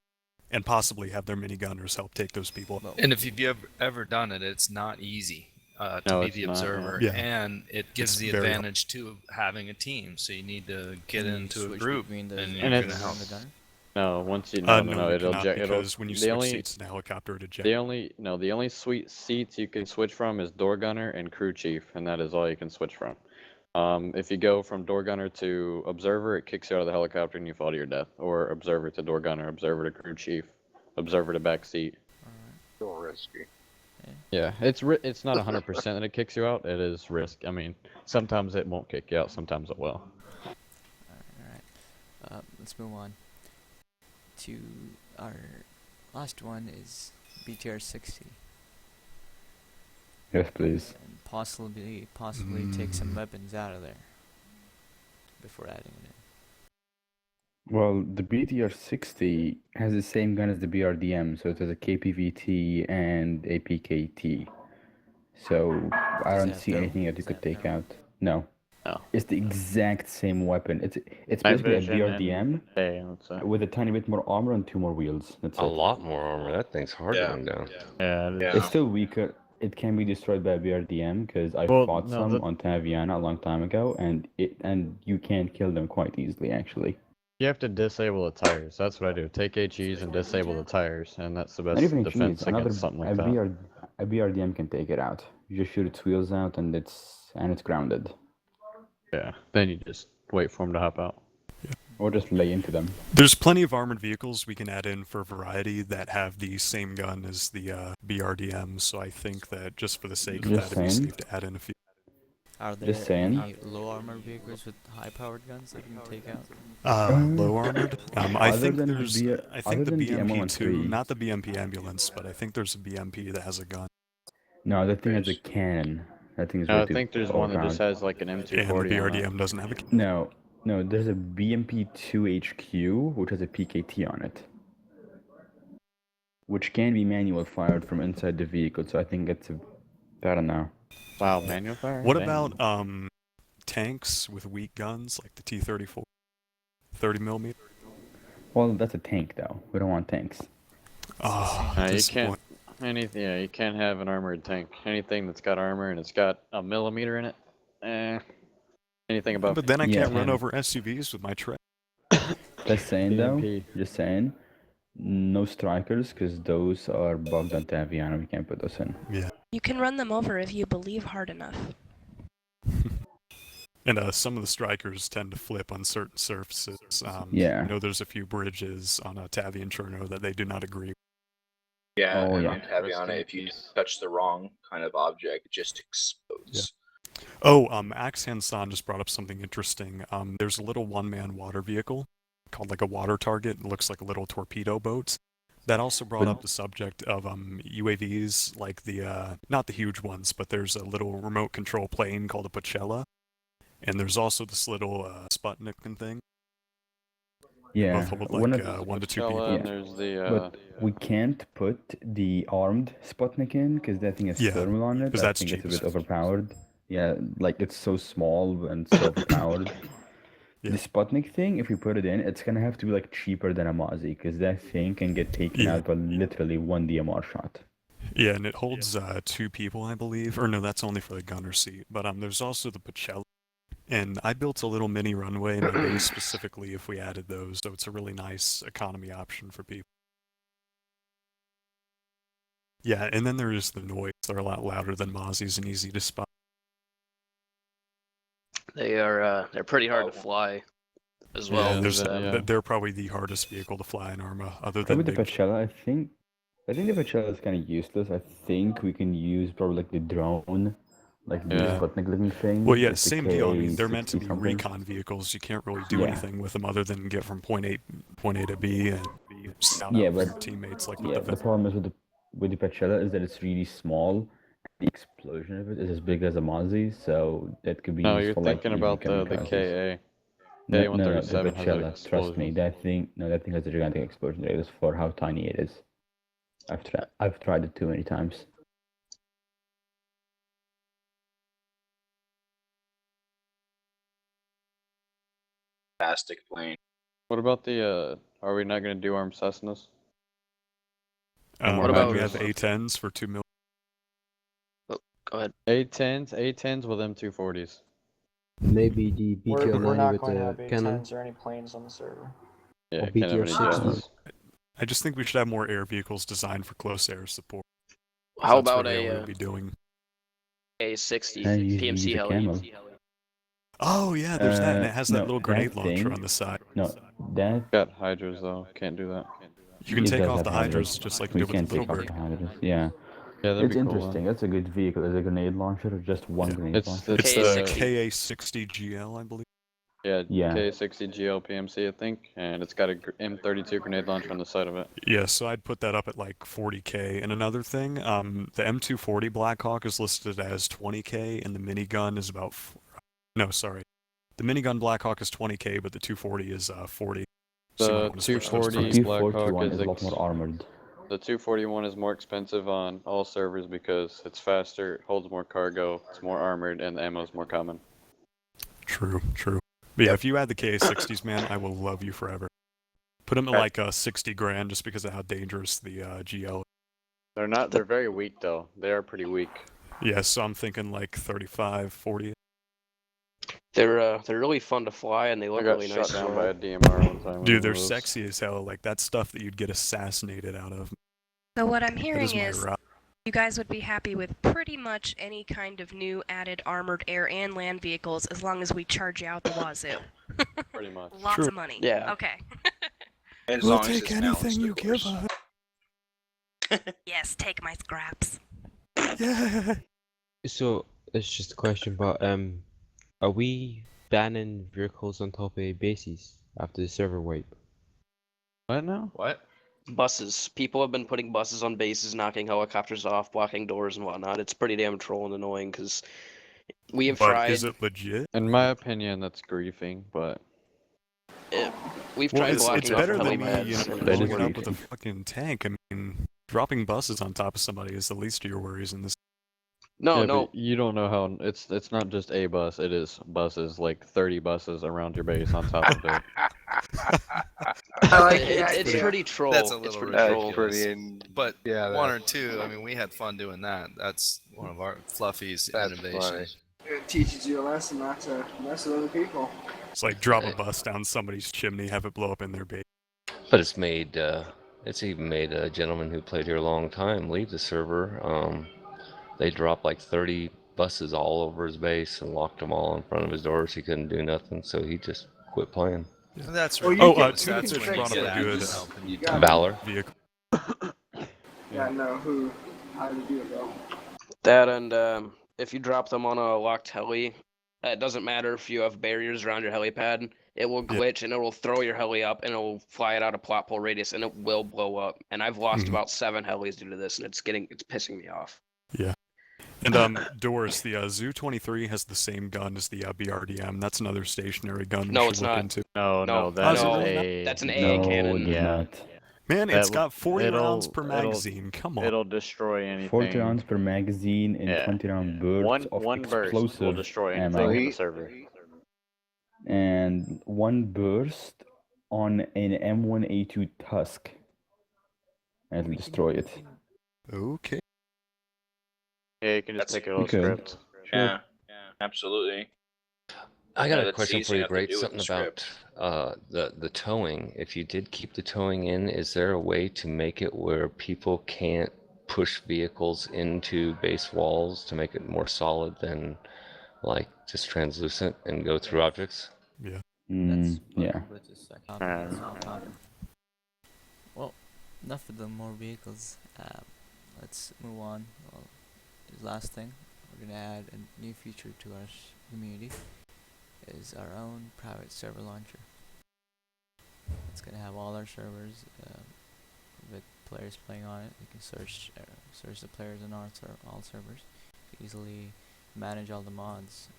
and possibly have their minigunners help take those people out. And if you've ever done it, it's not easy to No, be it's the not, observer, yeah. and it gives It's the very advantage to having a team. So you need to get Can you into a switch group, between the and gunner you're And gonna it's- help. the gunner? No, once you No, no, you it'll cannot, it'll because when you the switch only seats in the helicopter, it ejects. the only sweet seats you can switch from is door gunner and crew chief, and that is all you can switch from. If you go from door gunner to observer, it kicks you out of the helicopter and you fall to your death. Or observer to door gunner, observer to crew chief, observer to back seat. Still risky. Yeah, it's not 100% that it kicks you out. It is risk. I mean, sometimes it won't kick you out, sometimes it will. Alright. Let's move on to our last one is BTR 60. Yes, please. And possibly take some weapons out of there before adding it in. Well, the BTR-60 has the same gun as the BRDM, so it has a KPVT and a PKT. So I Does it don't have see thermal? anything that you Does it could have take thermal? out. No. No. It's the exact same weapon. It's Night basically a vision and BRDM A, let's say. with a tiny bit more armor and 2 more wheels. That's A it. lot more armor. That thing's hard to run down. Yeah, It's still weaker. It can be destroyed by a BRDM because I Well, fought no, some the- on Taviana a long time ago, and you can't kill them quite easily actually. You have to disable the tires. That's what I do. Take HEs and disable the tires, and that's the Not best even defense cheese. Another against something like that. a BRDM can take it out. You just shoot its wheels out, and it's grounded. Yeah. Then you just wait for them to hop out. Or just lay into them. There's plenty of armored vehicles we can add in for variety that have the same gun as the BRDM, so I think that just for the sake of Just that, it'd be saying. safe to add in a few. Are there Just saying. any low armor vehicles with high powered guns that you can take out? Low armored? I Other think than the there's B- I think other the than the BMP2, M113. not the BMP ambulance, but I think there's a BMP that has a gun. No, that thing has a cannon. That thing is No, way I too think there's one that just overpowered. has like an And the M240 on it. BRDM doesn't have a No, there's a BMP2 HQ which has a PKT on it, which can be manual fired from inside the vehicle. So I think it's I don't know. Wow, manual fire? What Dang. about tanks with weak guns like the T-34, 30mm? Well, that's a tank though. We don't want tanks. Oh, You can't. You can't have an armored tank. Anything that's got armor and it's got a millimeter in it, anything above. But then I can't run 10. over SUVs with my truck. Just saying though. BMP. Just saying. No strikers, because those are bugged on Taviana. We can't put those in. Yeah. You can run them over if you believe hard enough. And some of the strikers tend to flip on certain surfaces. Yeah. I know there's a few bridges on Tavi and Cherno that they do not agree. Yeah, Oh, and yeah. on Taviana, if you touch the wrong kind of object, it just explodes. Oh, Axhan San just brought up something interesting. There's a little one-man water vehicle called like a water target. It looks like a little torpedo boat. That also brought up the subject of UAVs, like the not the huge ones, but there's a little remote control plane called a Pachella, and there's also this little Sputnik thing. Yeah. Both hold One like of- 1 to 2 Pachella, people. and there's the. But we can't put the armed Sputnik in because that thing has Yeah, thermal on it. 'cause I that's think it's a cheap. bit overpowered. Yeah, like it's so small and so overpowered. Yeah. The Sputnik thing, if we put it in, it's gonna have to be like cheaper than a Mozzie because that thing can get taken Yeah. out by literally 1 DMR shot. Yeah, and it holds 2 people, I believe. Or no, that's only for the gunner seat. But there's also the Pachella. And I built a little mini runway in my base specifically if we added those, so it's a really nice economy option for people. Yeah, and then there's the noise. They're a lot louder than Mozzies and easy to spot. They are they're pretty hard to fly as well. Yeah, there's yeah. they're probably the hardest vehicle to fly in Arma, other Probably than the big. Pachella, I think the Pachella is kind of useless. I think we can use probably like the drone, like the Yeah. Sputnik looking thing. Well, yeah, like the same deal. I mean, they're meant to be 60 something. recon vehicles. You can't really do Yeah. anything with them other than get from point A to B and scout Yeah, out for your but teammates like yeah, with the problem is with the Pachella is that it's really small. The explosion of it is as big as a Mozzie, so that could be No, used you're for like thinking easy about the kamikazes. KA. No, the KA-137 has an Pachella. Trust me, explosion. that thing has a gigantic explosion radius for how tiny it is. I've tried it too many times. Fantastic plane. What about the? Are we not going to do armed Cessnas? What about- we have A10s for 2 million? Go ahead. A10s with M240s. Maybe the We're BTR-90 not with going to the have cannon. A10s or any planes on the server. Yeah, Or can't have any BTR-60s. jets. I just think we should have more air vehicles designed for close air support. How That's about really all a we'll be doing. A60 Hey, use PMC a heli? camel. Oh yeah, there's that, and it has that no, little grenade that launcher thing- on the side. No, that Got hydras though. Can't do that. You can it take does off have the hydras just like we you did can with the take off Middleburg. the hydras. Yeah, Yeah, that'd it's be cool. interesting. That's a good vehicle. Is it a grenade launcher or just one grenade It's launcher? It's the KA-60. KA-60 GL, I believe. Yeah, Yeah. K60 GL PMC, I think, and it's got a M32 grenade launcher on the side of it. Yeah, so I'd put that up at like 40K. And another thing, the M240 Blackhawk is listed as 20K, and the minigun is about. No, sorry. The minigun Blackhawk is 20K, but the 240 is 40. So you might The wanna switch those 240 prices. The Blackhawk 241 is is a lot more armored. The 241 is more expensive on all servers because it's faster, it holds more cargo, it's more armored, and the ammo is more common. True, true. But yeah, if you add the KA-60s, man, I will love you forever. Put them at like 60 grand just because of how dangerous the GL is. They're not. They're very weak though. They are pretty weak. Yeah, so I'm thinking like 35, 40. They're really fun to fly and they look I got really shot nice as down well. by a DMR one time. Dude, they're sexy as hell. Like that's stuff that you'd get assassinated out of. So what I'm That hearing is my is rock. you guys would be happy with pretty much any kind of new added armored air and land vehicles as long as we charge you out the wazoo. Pretty much. Lots True. of money. Yeah. Okay. As We'll long as take it's anything balanced, you of give course. us. Yes, take my scraps. Yeah. So it's just a question, but are we banning vehicles on top of bases after the server wipe? What now? What? Buses. People have been putting buses on bases, knocking helicopters off, blocking doors and whatnot. It's pretty damn troll and annoying because we have But tried. is it legit? In my opinion, that's griefing, but We've Well, tried it's blocking off better than me, helipads. you know, and it blowing doesn't it work. up with a fucking tank. I mean, dropping buses on top of somebody is the least of your worries in this. No, yeah, no. but you don't know how it's not just a bus. It is buses, like 30 buses around your base on top of it. I like the It's idea. pretty troll. That's a It's little pretty ridiculous. troll. But yeah, one or two, I mean, we had fun doing that. That's one of our Fluffy's innovations. It teaches you a lesson not to mess with other people. It's like drop a bus down somebody's chimney, have it blow up in their base. But it's made, it's even made a gentleman who played here a long time leave the server. They dropped like 30 buses all over his base and locked them all in front of his doors. He couldn't do nothing, so he just quit playing. Yeah. That's Well, ridiculous. you That's can when fix you it. get Good. access help and you You Valor. Vehicle. gotta know how to do it though. That and if you drop them on a locked heli, it doesn't matter if you have barriers around your helipad. It will glitch and it will throw your heli up and it will fly it out a plot pole radius and it will blow up. And I've lost about 7 helis due to this, and it's pissing me off. Yeah. And Doris, the Zoo-23 has the same gun as the BRDM. That's another stationary gun we No, should it's look not. into. No, that is no, a. that's an AA cannon. Yeah. Man, it's That- got 40 rounds per it'll- magazine. Come on. It'll destroy anything. 40 rounds per magazine in Yeah. 20 round bursts of One burst will explosive destroy ammo. anything in the server. And one burst on an M1A2 Tusk. And it'll destroy it. Okay. Yeah, you can just take a little You could. script. Yeah, absolutely. I got a that's question easy for you, enough to Great. do with Something the about the towing. If you did keep the towing in, is there a way to make it where people can't push vehicles into base walls to make it more solid than like just translucent and go through objects? Yeah. Yeah. Well, enough of the more vehicles. Let's move on. Well, the last thing, we're gonna add a new feature to our community. Is our own private server launcher. It's gonna have all our servers with players playing on it. You can search the players on all servers. Easily manage all the mods.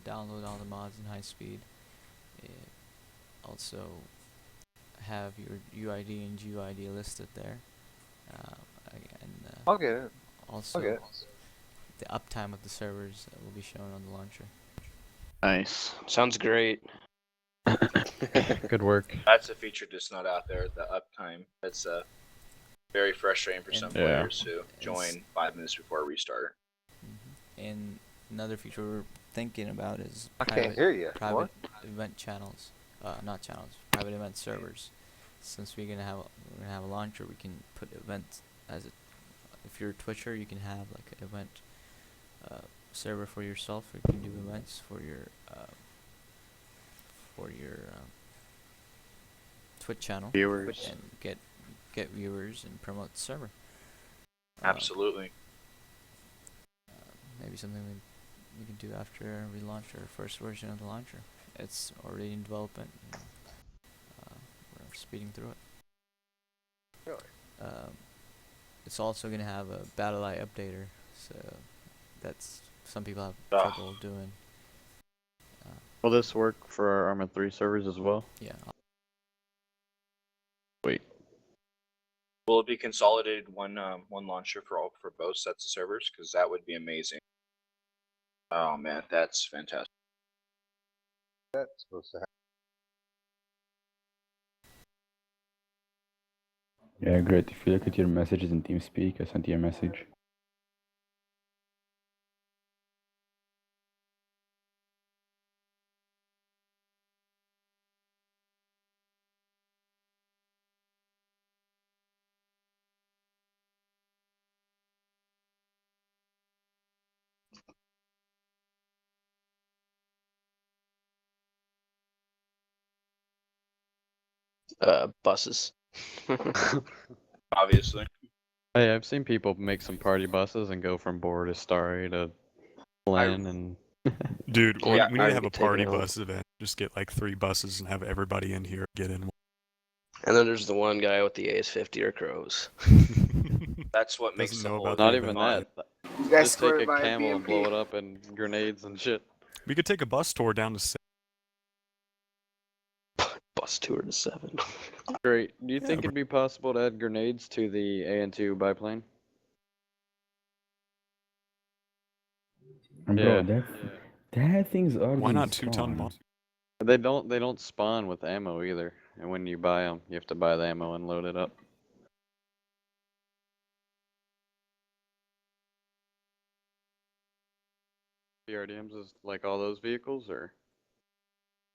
Download all the mods in high speed. Also have your UID and GUID listed there. I'll get it. Also, I'll get it. the uptime of the servers will be shown on the launcher. Nice. Sounds great. Good work. That's a feature that's not out there. The uptime. That's very frustrating for some Yeah. players who join 5 minutes before restart. And another feature we're thinking about is I can't hear you. private event channels, not channels, private event servers. Since we're gonna have a launcher, we can put events as if you're a Twitcher, you can have like an event server for yourself. You can do events for your Twitch channel Viewers. and get viewers and promote the server. Absolutely. Maybe something we can do after we launch our first version of the launcher. It's already in development. And, we're speeding through it. Really? It's also going to have a Battle Eye updater, so that's some people have trouble doing. Will this work for our Arma 3 servers as well? Yeah. Wait. Will it be consolidated one launcher for both sets of servers? Because that would be amazing. Oh man, that's fantastic. That's supposed to happen. Yeah, great. If you look at your messages in Teamspeak, I sent you a message. Buses. Obviously. Hey, I've seen people make some party buses and go from Boar to Starry to Glen and. Dude, we Yeah, need I to have a would take it party out. bus event. Just get like 3 buses and have everybody in here get in. And then there's the one guy with the AS-50 or crows. That's what makes Doesn't the know whole about Not the even event. that. You guys Just take scored a by a camel and blow BMP. it up and grenades and shit. We could take a bus tour down to 6. Bus tour to 7. Great. Do you Yeah, think it'd be possible to add grenades to the AN2 biplane? And bro, that things are Why being not 2-ton spawned. bombs? They don't spawn with ammo either. And when you buy them, you have to buy the ammo and load it up. PRDMs is like all those vehicles, or?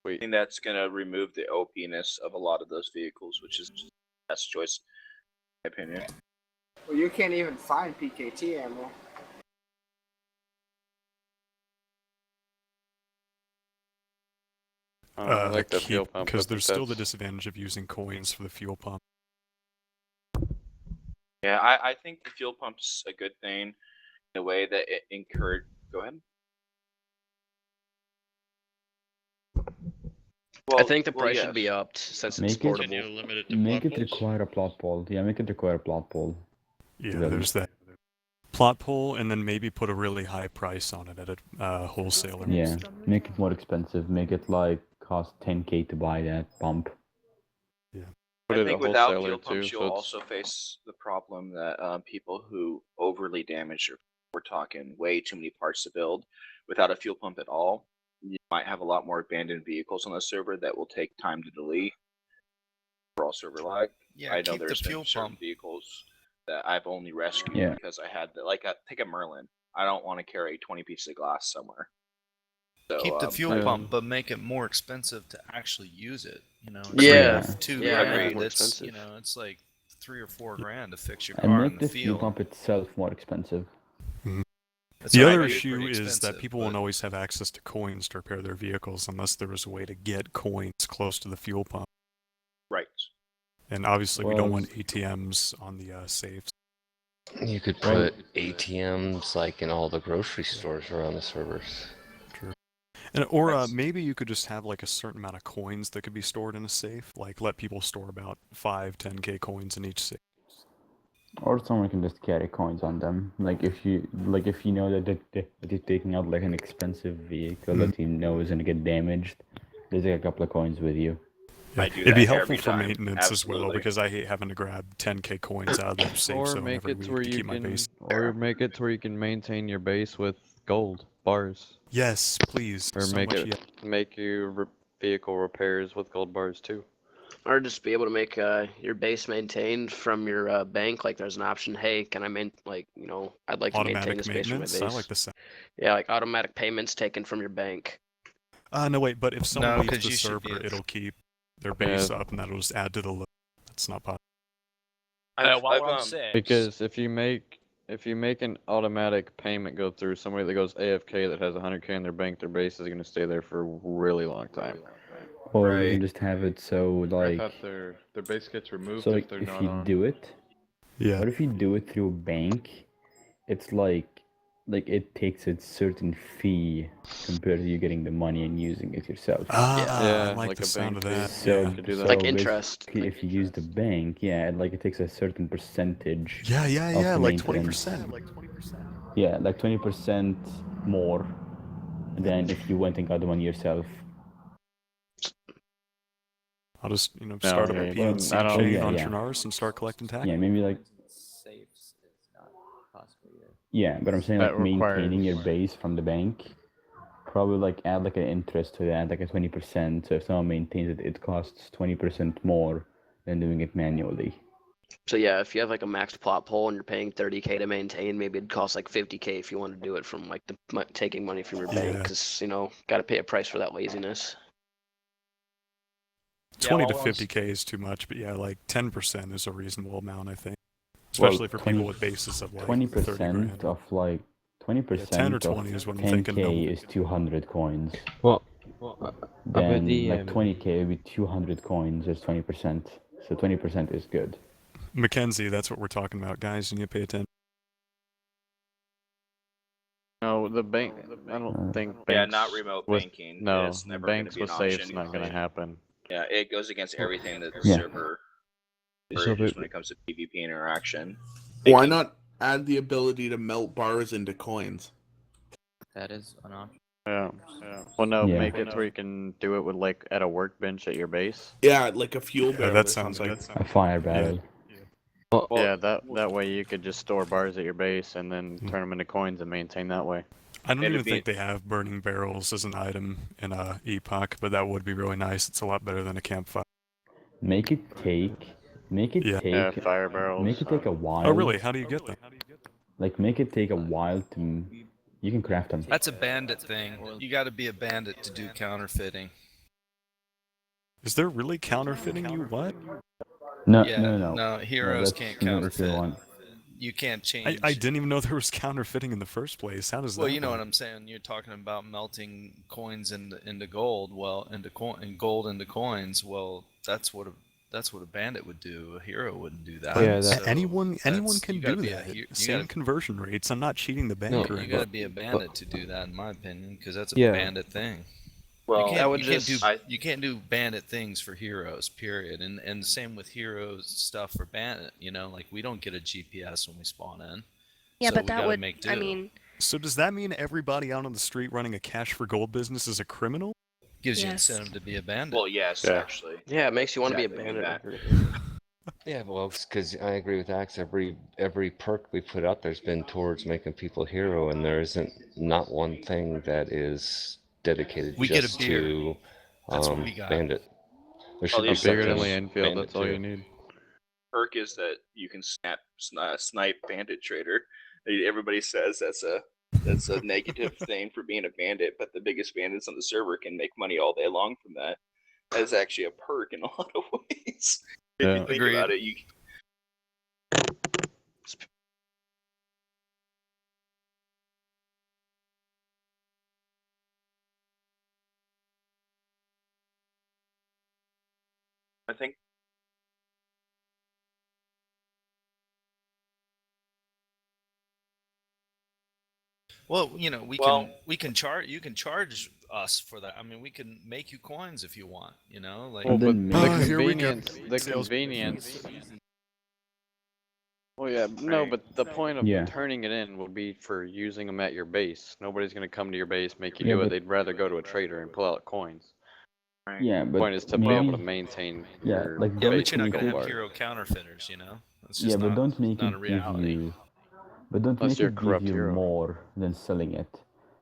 I think that's gonna remove the OP-ness of a lot of those vehicles, which is the best choice, in my opinion. Well, you can't even find PKT ammo. I like the fuel Keep, pump. because I think there's still the that's- disadvantage of using coins for the fuel pump. Yeah, I think the fuel pump's a good thing in a way that it encourage. Go ahead. I think the price should be upped since it's Make portable. it require a plot pole. Yeah, make it require a plot pole. Yeah, Then- there's that. Plot pull, and then maybe put a really high price on it at a wholesaler. Yeah, make it more expensive. Make it like cost 10k to buy that pump. Yeah. Put I it think a without wholesaler fuel pumps, too, you'll so it's- also face the problem that people who overly damage, or we're talking way too many parts to build, without a fuel pump at all, you might have a lot more abandoned vehicles on the server that will take time to delete. Overall server lag. Yeah, I know keep the there's fuel been certain pump. vehicles that I've only rescued Yeah. because I had take a Merlin. I don't want to carry 20 pieces of glass somewhere. So, Keep the fuel yeah. pump, but make it more expensive to actually use it. You know, Yeah. instead of $2 Yeah, grand, more it's expensive. you know, it's like $3 or $4 grand to fix your And car make in the the fuel field. pump itself more expensive. It's The other already issue pretty is that expensive, people but- won't always have access to coins to repair their vehicles unless there was a way to get coins close to the fuel pump. right. And obviously, we don't want Well- ATMs on the safes. You could put ATMs like in all the grocery stores around the servers. And, or maybe you could just have like a certain amount of coins that could be stored in a safe. Like let people store about 5-10k coins in each safe. Or someone can just carry coins on them. Like if you know that you're taking out like an expensive vehicle that you know is gonna get damaged, there's like a couple of coins with you. Yeah, I do it'd be that helpful every for time, maintenance as well absolutely. because I hate having to grab 10k coins out of the safe Or zone make every it to week where to you keep my can, base. or make it to where you can maintain your base with gold bars, Yes, please. or so make much, it make your vehicle repairs with gold bars too. Or just be able to make your base maintained from your bank. Like there's an option. Hey, can I I'd like to maintain Automatic the space for my maintenance. base. I like the sound. Yeah, like automatic payments taken from your bank. No, wait, but if someone No, leaves 'cause the you should be server, able- it'll keep their base up, and that'll just add to the load. That's not possible. While we're on I've, 6, Because if you make an automatic payment go through somebody that goes AFK that has 100k in their bank, their base is going to stay there for a really long time. Or you Right. can just have it so I like thought their base gets removed so if like they're if not you on. do it, Yeah. or if you do it through a bank, it's like it takes a certain fee compared to you getting the money and using it yourself. I like the sound of that. So, Yeah. do that. Like basically, interest. if you use the bank, yeah, it takes a certain percentage. Yeah, of like maintenance. 20%. Yeah, like 20% more than if you went and got the money yourself. I'll just, start up a okay, PNC I don't- chain yeah, on yeah. Trinars and start collecting tax. Yeah, maybe like Safes, it's not possible yet. yeah, but I'm saying That like maintaining your requires- base from the bank. probably like add like an interest to that, like a 20%. So if someone maintains it, it costs 20% more than doing it manually. So yeah, if you have like a maxed plot pool and you're paying 30K to maintain, maybe it'd cost like 50K if you want to do it from like taking money from your bank, because got to pay a price for that laziness. 20 to well, 50K is too much, but yeah, like 10% is a reasonable amount, I think. Especially for people with bases of like 20% of like 20% 10 or of 20 is what I'm thinking. 10K is 200 coins. Well, then the, like 20K would be 200 coins is 20%. So 20% is good. Mackenzie, that's what we're talking about, guys. You need to pay attention. No, the bank. I don't think. Yeah, Banks not remote with, banking. No, That's never going to banks be an with safe's option. not gonna happen. Yeah, it goes against everything that the Yeah. server So, urges when it comes to PvP interaction. Why not add the ability to melt bars into coins? That is an option. Yeah. Well, no, Yeah. make it where you can do it with like at a workbench at your base. Yeah, like a fuel barrel. that or sounds something. like A fire barrel. Yeah, that way you could just store bars at your base and then turn them into coins and maintain that way. I don't even think they have burning barrels as an item in Epoch, but that would be really nice. It's a lot better than a campfire. Make it take fire barrels. Make it take a while. Oh, really? How do you get them? Like make it take a while to. You can craft them. That's a bandit thing. You got to be a bandit to do counterfeiting. Is there really counterfeiting you? What? No, Yeah, no. No, heroes that's can't not if you counterfeit. want. You can't change. I didn't even know there was counterfeiting in the first place. How does that Well, you know work? what I'm saying. You're talking about melting coins into gold. Well, and gold into coins. Well, that's what a bandit would do. A hero wouldn't do that. Yeah, So anyone can you gotta do be a that. you Same gotta- conversion rates. I'm not cheating the bank. No, or you anything. got to be a bandit to do that, in my opinion, because that's a Yeah. bandit thing. Well, you can't do bandit things for heroes, period. And same with heroes stuff for bandit. You know, like we don't get a GPS when we spawn in. Yeah, so but we that gotta would. make do. I mean, So does that mean everybody out on the street running a cash for gold business is a criminal? Gives you Yes. incentive to be a bandit. Well, yes, actually. Yeah, it makes you want to be a Exactly, bandit. Yeah, well, because I agree with Axe. Every perk we put out there's been towards making people hero, and there isn't not one thing that is dedicated We get a just beer. to That's what we got. bandit. There Oh, should be there's A beer in something the infield. bandit That's all too. you need. Perk is that you can snipe bandit trader. Everybody says that's a negative thing for being a bandit, but the biggest bandits on the server can make money all day long from that. That is actually a perk in a lot of ways. If Yeah. you think Agreed. about it, you I think Well, you know, we can charge. You can charge us for that. I mean, we can make you coins if you want. You know, like. Well, but then the maybe- here we go. convenience. Well, yeah, no, but the point of Yeah. turning it in will be for using them at your base. Nobody's gonna come to your base, make you Yeah, do it. but- They'd rather go to a trader and pull out coins. Yeah, The but point is to be maybe, able to maintain Yeah, your like Yeah, don't but you're not make gonna it. have hero counterfeiters. You know. It's Yeah, just but not, don't make not it a give reality. you. But don't Unless make you're a it give corrupt you hero. more than selling it.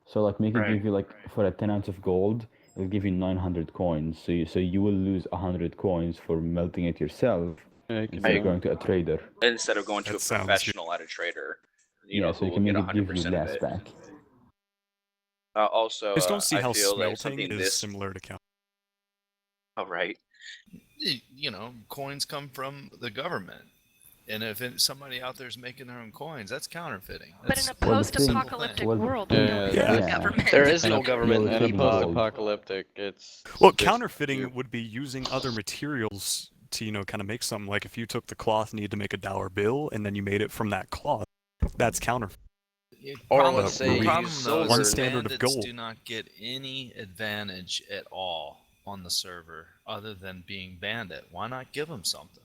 So like make it Right. give you like for a 10 ounce of gold, it'll give you 900 coins. So you will lose 100 coins for melting it yourself Yeah, you can instead do of going to a trader. instead of going to That a sounds good. professional at a trader, you Yeah, know, so who you will can get make it give you 100% of less it. back. Also, I just don't see I how feel that smelting something is this. similar to count. Oh, right. You know, coins come from the government, and if somebody out there's making their own coins, that's counterfeiting. but in That's a Well, the thing- post-apocalyptic well, world, we Yeah, don't yeah. have a Yeah. government. There is And no a- government you'll in In a keep Epoch. gold. post-apocalyptic, it's Well, just counterfeiting you- would be using other materials to, kind of make something. Like if you took the cloth needed to make a dollar bill, and then you made it from that cloth, that's counterfeit. Or Problem- let's say the problem use though is One that standard of bandits gold. do not get any advantage at all on the server other than being bandit. Why not give them something?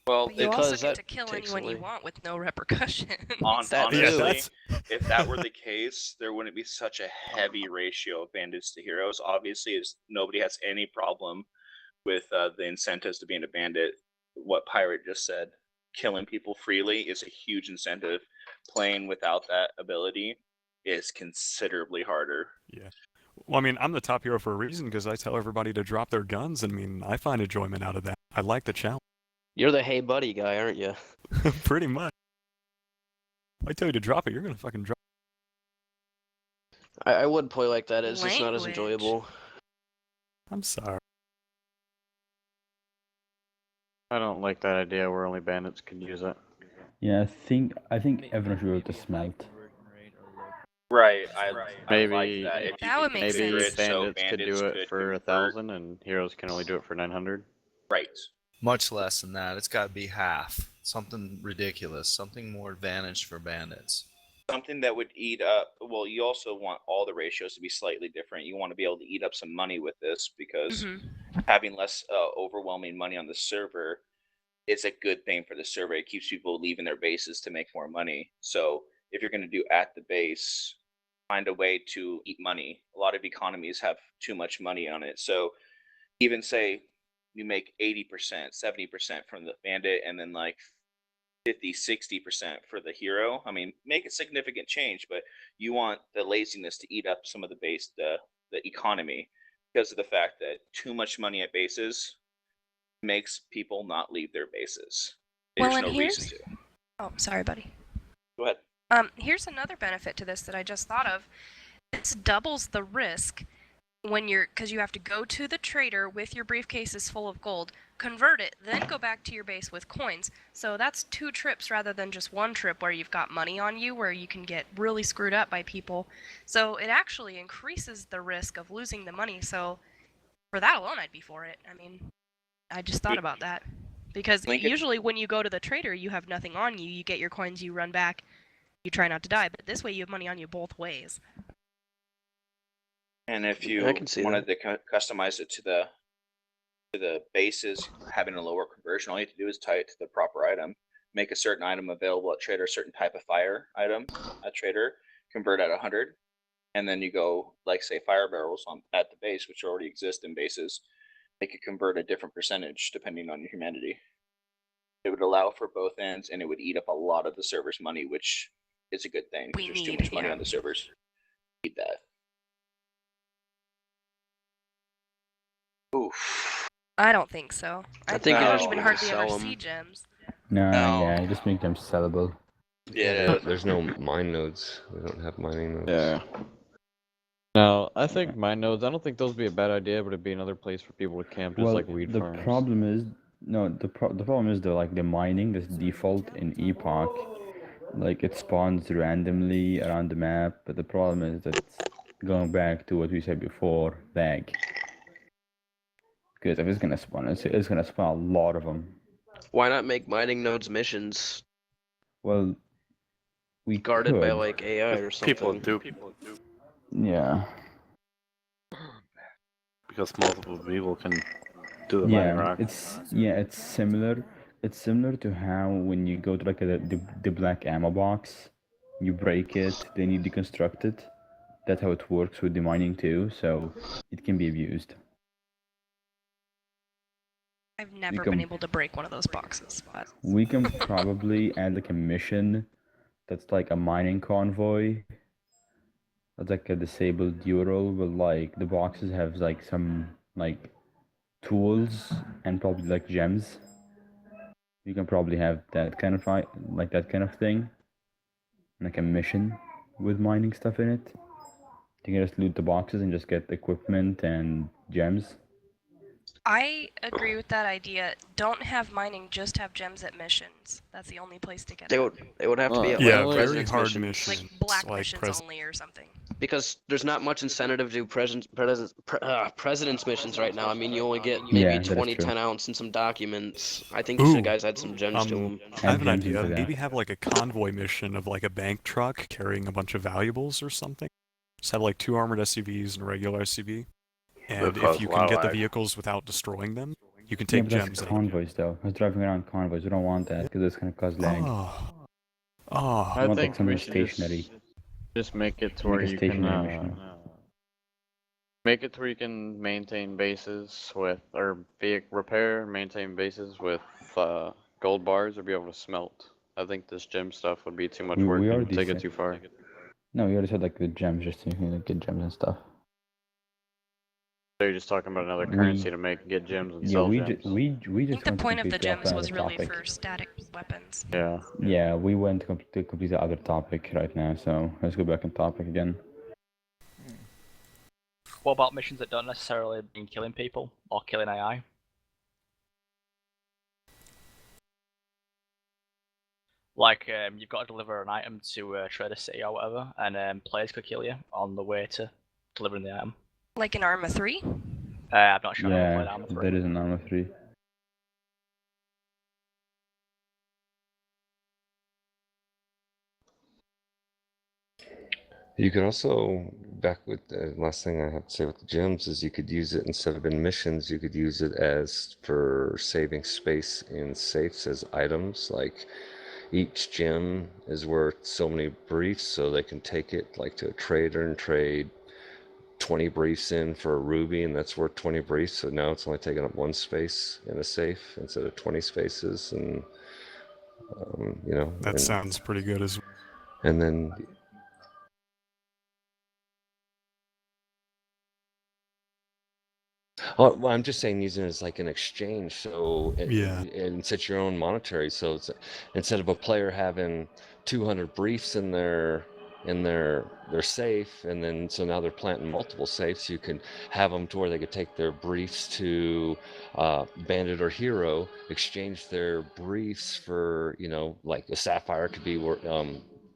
Well, But you also because get that to kill takes anyone you away- want with no repercussions. That honestly, Yeah, that's if that were the case, there wouldn't be such a heavy ratio of bandits to heroes. Obviously, nobody has any problem with the incentives to being a bandit. What Pirate just said, killing people freely is a huge incentive. Playing without that ability is considerably harder. yeah. Well, I mean, I'm the top hero for a reason because I tell everybody to drop their guns. I mean, I find enjoyment out of that. I like the challenge. You're the hey buddy guy, aren't you? Pretty much. If I tell you to drop it, you're gonna fucking drop. I would play like that. It's just not as enjoyable. I'm sorry. I don't like that idea where only bandits can use it. Yeah, I think everyone should be able to smelt. Right. I Maybe like that. If you That would can make maybe configure it so bandits could do it for 1,000 and heroes can only do it for 900. Right. Much less than that. It's got to be half. Something ridiculous. Something more advantaged for bandits. Something that would eat up. Well, you also want all the ratios to be slightly different. You want to be able to eat up some money with this because having less overwhelming money on the server is a good thing for the server. It keeps people leaving their bases to make more money. So if you're going to do at the base, find a way to eat money. A lot of economies have too much money on it. So even say you make 80%, 70% from the bandit and then like 50, 60% for the hero. I mean, make a significant change, but you want the laziness to eat up some of the base, the economy, because of the fact that too much money at bases makes people not leave their bases. There's Well, and no here's... reason to. Oh, sorry, buddy. Go ahead. Here's another benefit to this that I just thought of. This doubles the risk when because you have to go to the trader with your briefcases full of gold, convert it, then go back to your base with coins. So that's 2 trips rather than just 1 trip where you've got money on you, where you can get really screwed up by people. So it actually increases the risk of losing the money. So for that alone, I'd be for it. I mean, I just thought about that. Because usually when you go to the trader, you have nothing on you. You get your coins, you run back, you try not to die. But this way you have money on you both ways. And if you wanted to customize it to the bases, having a lower conversion, all you have to do is tie it to the proper item. Make a certain item available at trader, a certain type of fire item at trader, convert at 100, and then you go, like say, fire barrels at the base, which already exist in bases. They could convert a different percentage depending on your humanity. It would allow for both ends, and it would eat up a lot of the server's money, which is a good thing because there's too much money on the servers. Need that. Oof. I don't think so. I think I don't even hardly ever see gems. No, yeah, just make them sellable. Yeah. There's no mine nodes. We don't have mining nodes. Yeah. No, I think mine nodes, I don't think those would be a bad idea, but it'd be another place for people to camp, just like weed farms. The problem is, the problem is like the mining, this default in Epoch, like it spawns randomly around the map, but the problem is that going back to what we said before, lag. Because if it's gonna spawn, it's gonna spawn a lot of them. Why not make mining nodes missions? Well, we guarded could. by like AI or something. People do. Yeah. Because multiple people can do the mining rock. It's similar. It's similar to how when you go to like the black ammo box, you break it, then you deconstruct it. That's how it works with the mining too. So it can be abused. I've never been able to break one of those boxes. But... We can probably add like a mission that's like a mining convoy. That's like a disabled URL, but like the boxes have like some like tools and probably like gems. You can probably have that kind of like that kind of thing, like a mission with mining stuff in it. You can just loot the boxes and just get equipment and gems. I agree with that idea. Don't have mining, just have gems at missions. That's the only place to get them. They would have to be at very president's hard missions. Like black missions only or something. Because there's not much incentive to do president's missions right now. I mean, you only get maybe 20 10 ounce and some documents. I think you guys had some gems to them. I have an idea. Maybe have like a convoy mission of like a bank truck carrying a bunch of valuables or something. Just have like 2 armored SUVs and a regular SUV. And if you can get the vehicles without destroying them, you can take gems. That's convoys though. I was driving around convoys. We don't want that because it's gonna cause lag. I think we should stationary. Just make it to where you can make it to where you can maintain bases with, or repair, maintain bases with gold bars, or be able to smelt. I think this gem stuff would be too much work and take it too far. No, we already said like the gems, just so you can get gems and stuff. So you're just talking about another currency to get gems and Yeah, sell we gems. we I just think the went point of the completely off gems another was really topic. for static weapons. Yeah. Yeah, we went to complete the other topic right now, so let's go back on topic again. What about missions that don't necessarily mean killing people or killing AI? Like, you've got to deliver an item to Trader City or whatever, and players could kill you on the way to delivering the item. Like in Arma 3? I'm not sure. I never played Yeah, Arma 3. there is an Arma 3. You could also, back with the last thing I have to say with the gems, is you could use it instead of in missions, you could use it as for saving space in safes as items. Like each gem is worth so many briefs, so they can take it like to a trader and trade 20 briefs in for a ruby, and that's worth 20 briefs. So now it's only taking up one space in a safe instead of 20 spaces, and you know. That sounds pretty good as well. And then. Oh, well, I'm just saying using it as like an exchange, so and set your own monetary. So it's instead of a player having 200 briefs in their safe, and then so now they're planting multiple safes. You can have them to where they could take their briefs to bandit or hero, exchange their briefs for, you know, like a sapphire could be worth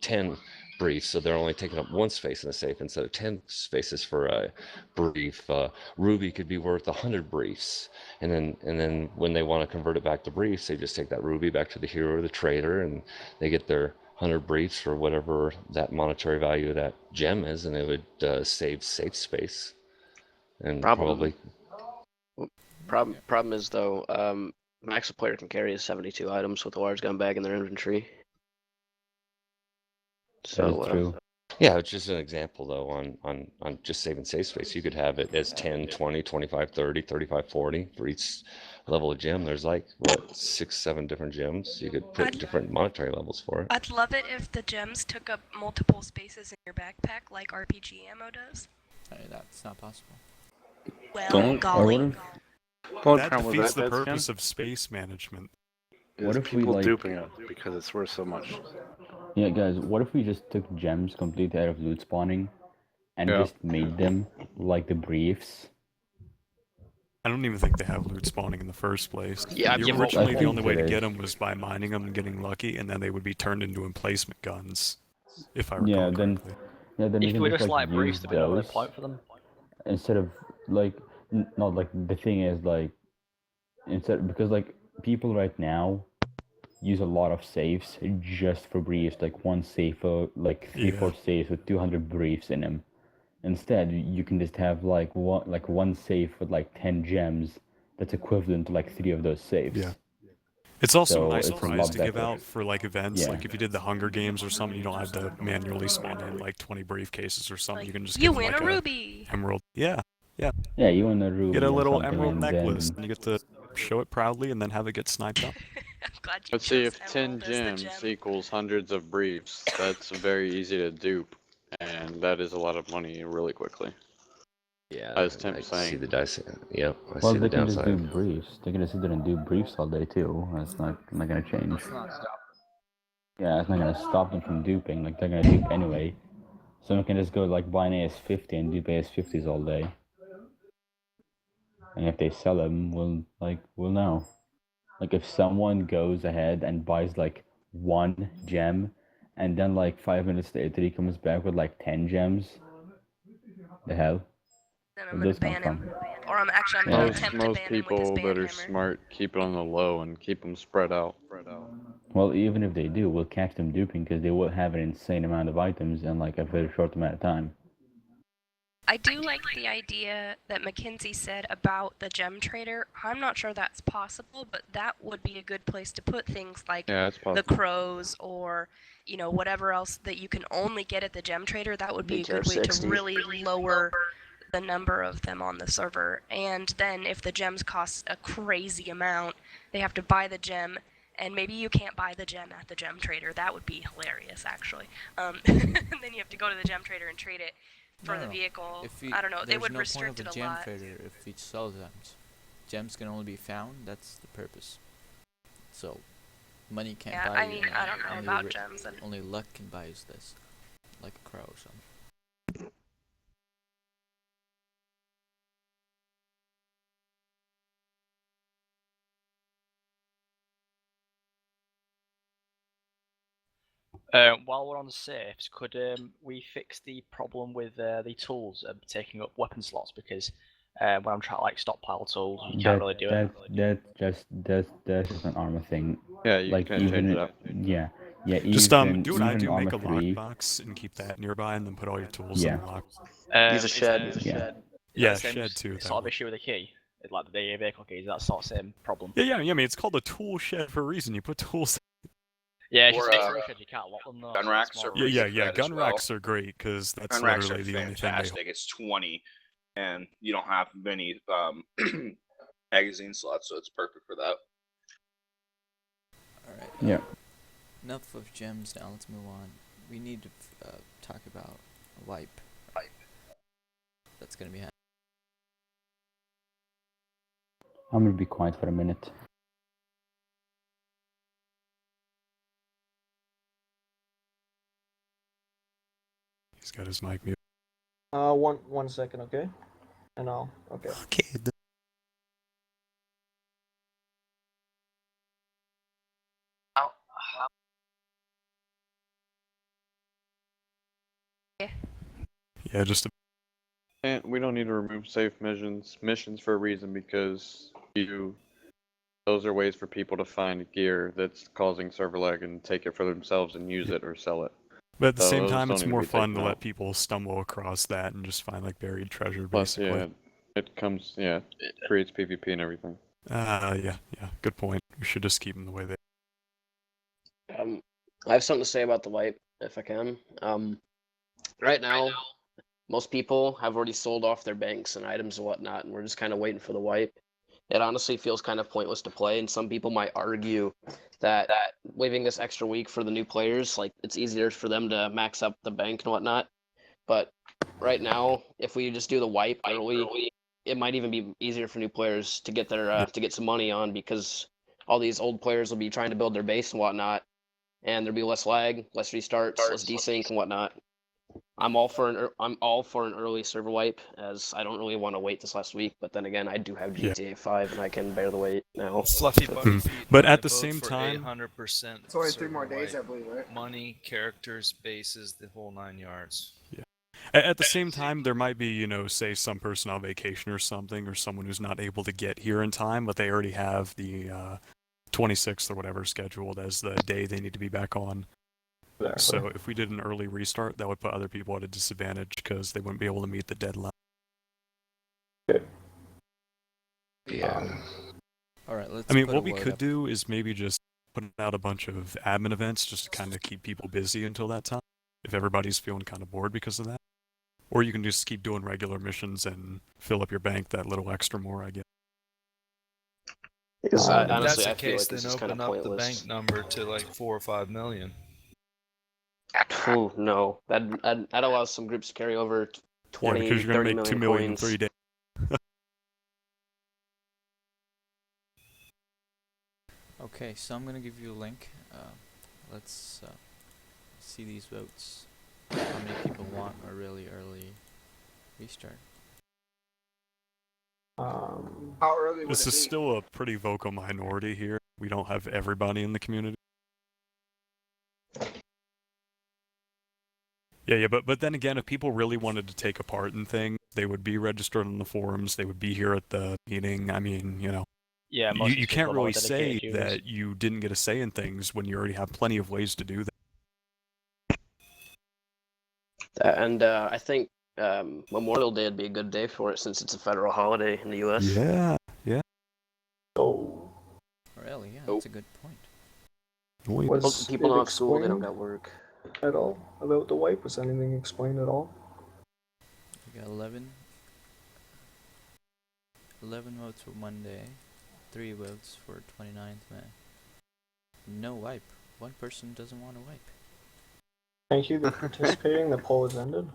10 briefs, so they're only taking up one space in the safe instead of 10 spaces for a brief. Ruby could be worth 100 briefs, and then when they want to convert it back to briefs, they just take that ruby back to the hero or the trader, and they get their 100 briefs for whatever that monetary value of that gem is, and it would save safe space. And Problem is though, max a player can carry is 72 items with a large gun bag in their inventory. So That is true. Yeah, it's just an example though on just saving safe space. You could have it as 10, 20, 25, 30, 35, 40 for each level of gem. There's like, what, 6, 7 different gems. You could put different monetary levels for it. I'd love it if the gems took up multiple spaces in your backpack like RPG ammo does. That's not possible. Well, golly. That defeats the purpose of space management. What if people duping it because it's worth so much? Yeah, guys, what if we just took gems completely out of loot spawning and just made them like the briefs? I don't even think they have loot spawning in the first place. Yeah, originally the only way to get them was by mining them and getting lucky, and then they would be turned into emplacement guns, if I recall correctly. Then If you we can just like use briefs, there'd be no those point for them. instead of like not like the thing is like instead because like people right now use a lot of safes just for briefs, like one safe like 3-4 safes with 200 briefs in them. Instead, you can just have like one safe with like 10 gems that's equivalent to like 3 of those safes. Yeah. It's also So a nice it's a prize lot to give better. out for like events. Yeah. Like if you did the Hunger Games or something, you don't have to manually spawn in like 20 briefcases or something. You can just You give them, win like a ruby. emerald. Yeah. Yeah, you win a ruby. Get a or little something, emerald and necklace, then- and you get to show it proudly, and then have it get sniped up. Let's see if 10 gems equals hundreds of briefs. That's very easy to dupe, and that is a lot of money really quickly. Yeah, As I Tim's see saying. the dice. Yep, I Well, see the they can just downside. do briefs. They can just sit there and do briefs all day too. That's not gonna change. Yeah, it's not gonna stop them from duping. Like they're gonna dupe anyway. Someone can just go like buy an AS50 and dupe AS50s all day. And if they sell them, we'll know. Like if someone goes ahead and buys like 1 gem, and then like 5 minutes later he comes back with like 10 gems, the hell? Then Where I'm those gonna come ban from? him. Or I'm gonna attempt to Most ban him with his people ban that are hammer. smart keep it on the low and keep them spread out. Well, even if they do, we'll catch them duping because they will have an insane amount of items in like a very short amount of time. I do like the idea that Mackenzie said about the gem trader. I'm not sure that's possible, but that would be a good place to put things like Yeah, it's the possible. crows or, you know, whatever else that you can only get at the gem trader. That would be a good way to BKR60. really lower the number of them on the server. And then if the gems cost a crazy amount, they have to buy the gem, and maybe you can't buy the gem at the gem trader. That would be hilarious, actually. And then you have to go to the gem trader and trade it for the vehicle. I don't know. They would restrict it a gem lot. trader if we sell gems. Gems can only be found. That's the purpose. So, money can't Yeah, buy I you. mean, I don't know only about gems. And only luck can buy you this, like a crow or something. While we're on the safes, could we fix the problem with the tools taking up weapon slots? Because when I'm trying to like stockpile tools, you can't really do it. That's just an Arma thing. Yeah, you like can't even change that. yeah, Just even do what I do, Arma make a 3. lockbox and keep that nearby, and then put all your tools Yeah. in the lock. Use a shed. Is Yeah. that Yeah, the same shed too. sort of issue with the key? Like the vehicle keys, that sort of same problem. Yeah. I mean, it's called a tool shed for a reason. You put tools. Yeah, it's Or, just a shed, you can't lock them though. gun so racks it's are more- Yeah. as Gun well. racks are great because that's Gun racks literally are the only thing they fantastic. It's 20, and you don't have many magazine slots, so it's perfect for that. All right. Yeah. Enough of gems now. Let's move on. We need to talk about a wipe. That's gonna be happening. I'm gonna be quiet for a minute. He's got his mic mute. One second, okay? And I'll okay. Okay. Yeah, just. And we don't need to remove safe missions for a reason because those are ways for people to find gear that's causing server lag and take it for themselves and use it or sell it. But at the So same those time, don't it's need to more be fun taken to out. let people stumble across that and just find like buried treasure, Plus, basically. yeah, it comes, it creates PvP and everything. Yeah. Good point. We should just keep them the way they. I have something to say about the wipe, if I can. Right now, most people have already sold off their banks and items and whatnot, and we're just kind of waiting for the wipe. It honestly feels kind of pointless to play, and some people might argue that leaving this extra week for the new players, like it's easier for them to max up the bank and whatnot. But right now, if we just do the wipe early, it might even be easier for new players to get their to get some money on because all these old players will be trying to build their base and whatnot, and there'll be less lag, less restarts, less desync and whatnot. I'm all for an early server wipe, as I don't really want to wait this last week. But then again, I do have GTA 5, and I can bear the wait now. Fluffy Bunny feet. But I at the vote same for time, 800%. It's only 3 more server days, I wipe. believe, right? Money, characters, bases, the whole 9 yards. Yeah. At the same time, there might be, say some person on vacation or something, or someone who's not able to get here in time, but they already have the 26th or whatever scheduled as the day they need to be back on. So if we did an early restart, that would put other people at a disadvantage because they wouldn't be able to meet the deadline. Yeah. All right. Let's. I mean, put what a we load could up. do is maybe just put out a bunch of admin events just to kind of keep people busy until that time, if everybody's feeling kind of bored because of that. Or you can just keep doing regular missions and fill up your bank that little extra more, I guess. Because If honestly, that's the I feel case, like then this is kind open of up the pointless. bank number to like 4 or 5 million. Oh, no, that allows some groups to carry over 20, Yeah, because you're 30 going to make million 2 million in coins. 3 days. Okay, so I'm gonna give you a link. Let's see these votes. How many people want a really early restart? How early would This it is be? still a pretty vocal minority here. We don't have everybody in the community. Yeah, but then again, if people really wanted to take a part in things, they would be registered on the forums, they would be here at the meeting. I mean, Yeah, most of you these can't people are really say dedicated users. that you didn't get a say in things when you already have plenty of ways to do that. And I think Memorial Day would be a good day for it since it's a federal holiday in the U.S. Yeah. Really? Yeah, that's a good point. Was People it don't have school, they don't explained got work. at all about the wipe? Was anything explained at all? We got 11 votes for Monday, 3 votes for 29th May. No wipe. One person doesn't want to wipe. Thank you for participating. The poll has ended.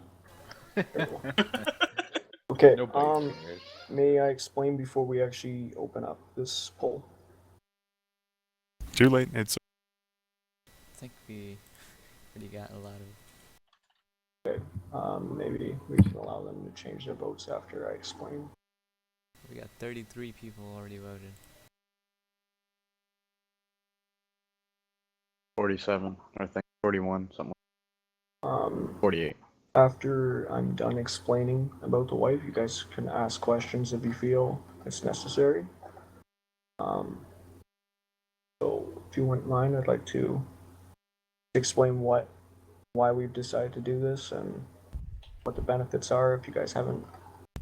Okay. Nobody cares. May I explain before we actually open up this poll? Too late. It's I think we already got a lot of. Okay. Maybe we can allow them to change their votes after I explain. We got 33 people already voted. 47, I think 41, something. 48. After I'm done explaining about the wipe, you guys can ask questions if you feel it's necessary. So if you wouldn't mind, I'd like to explain why we've decided to do this and what the benefits are if you guys haven't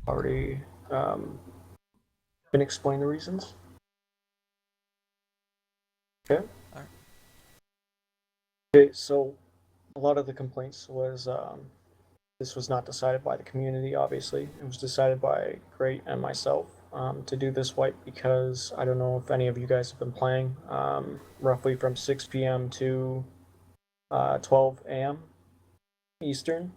already been explained the reasons. Okay. Alright. Okay, so a lot of the complaints was this was not decided by the community, obviously. It was decided by Great and myself to do this wipe because I don't know if any of you guys have been playing roughly from 6 p.m. to 12 a.m. Eastern.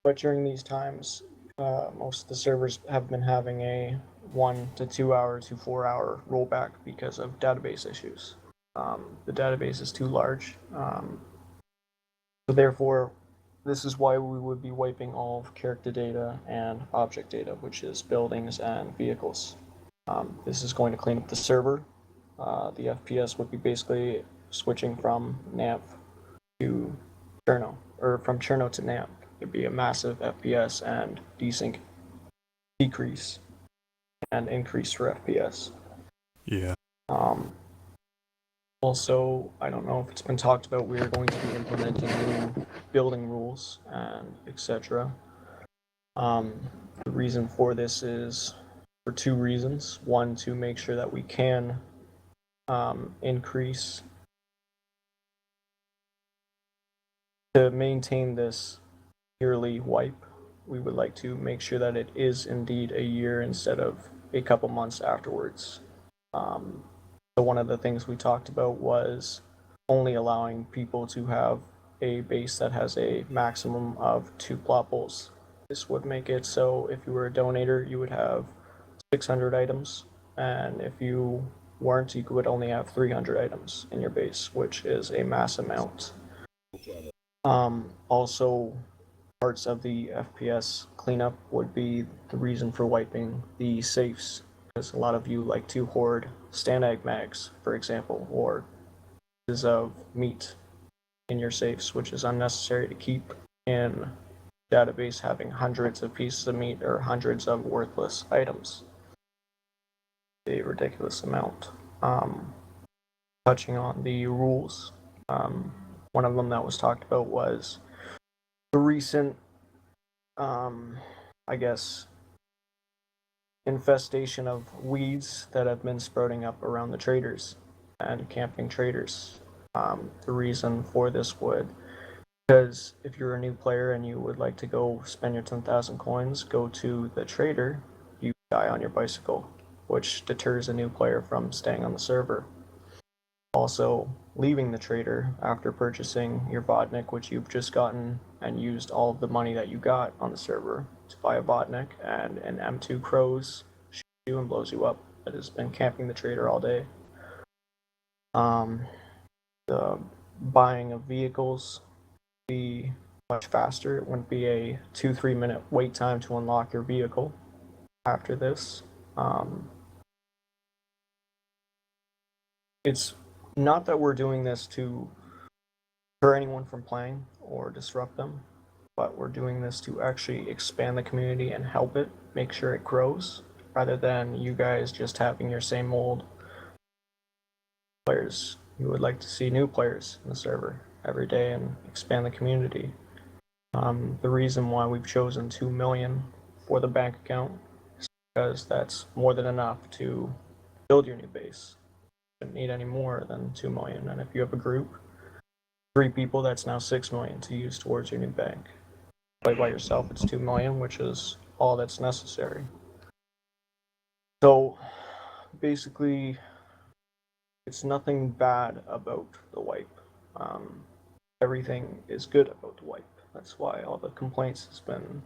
But during these times, most of the servers have been having a 1 to 2 hour to 4 hour rollback because of database issues. The database is too large. So therefore, this is why we would be wiping all of character data and object data, which is buildings and vehicles. This is going to clean up the server. The FPS would be basically switching from NAMP to Cherno, or from Cherno to NAMP. It'd be a massive FPS and desync decrease and increase for FPS. yeah. Also, I don't know if it's been talked about, we are going to be implementing new building rules and etc. The reason for this is for two reasons. One, to make sure that we can increase to maintain this yearly wipe. We would like to make sure that it is indeed a year instead of a couple months afterwards. So one of the things we talked about was only allowing people to have a base that has a maximum of 2 plot bowls. This would make it so if you were a donator, you would have 600 items, and if you weren't, you would only have 300 items in your base, which is a mass amount. Also, parts of the FPS cleanup would be the reason for wiping the safes, because a lot of you like to hoard stand-ag mags, for example, or pieces of meat in your safes, which is unnecessary to keep in database having hundreds of pieces of meat or hundreds of worthless items. A ridiculous amount. Touching on the rules, one of them that was talked about was the recent, I guess, infestation of weeds that have been sprouting up around the traders and camping traders. The reason for this would, because if you're a new player and you would like to go spend your 10,000 coins, go to the trader, you die on your bicycle, which deters a new player from staying on the server. Also, leaving the trader after purchasing your Vodnik, which you've just gotten and used all of the money that you got on the server to buy a Vodnik, and an M2 Crows shoots you and blows you up that has been camping the trader all day. The buying of vehicles would be much faster. It wouldn't be a 2-3 minute wait time to unlock your vehicle after this. It's not that we're doing this to deter anyone from playing or disrupt them, but we're doing this to actually expand the community and help it, make sure it grows, rather than you guys just having your same old players. You would like to see new players in the server every day and expand the community. The reason why we've chosen 2 million for the bank account is because that's more than enough to build your new base. You don't need any more than 2 million, and if you have a group, 3 people, that's now 6 million to use towards your new bank. Play by yourself, it's 2 million, which is all that's necessary. So basically, it's nothing bad about the wipe. Everything is good about the wipe. That's why all the complaints has been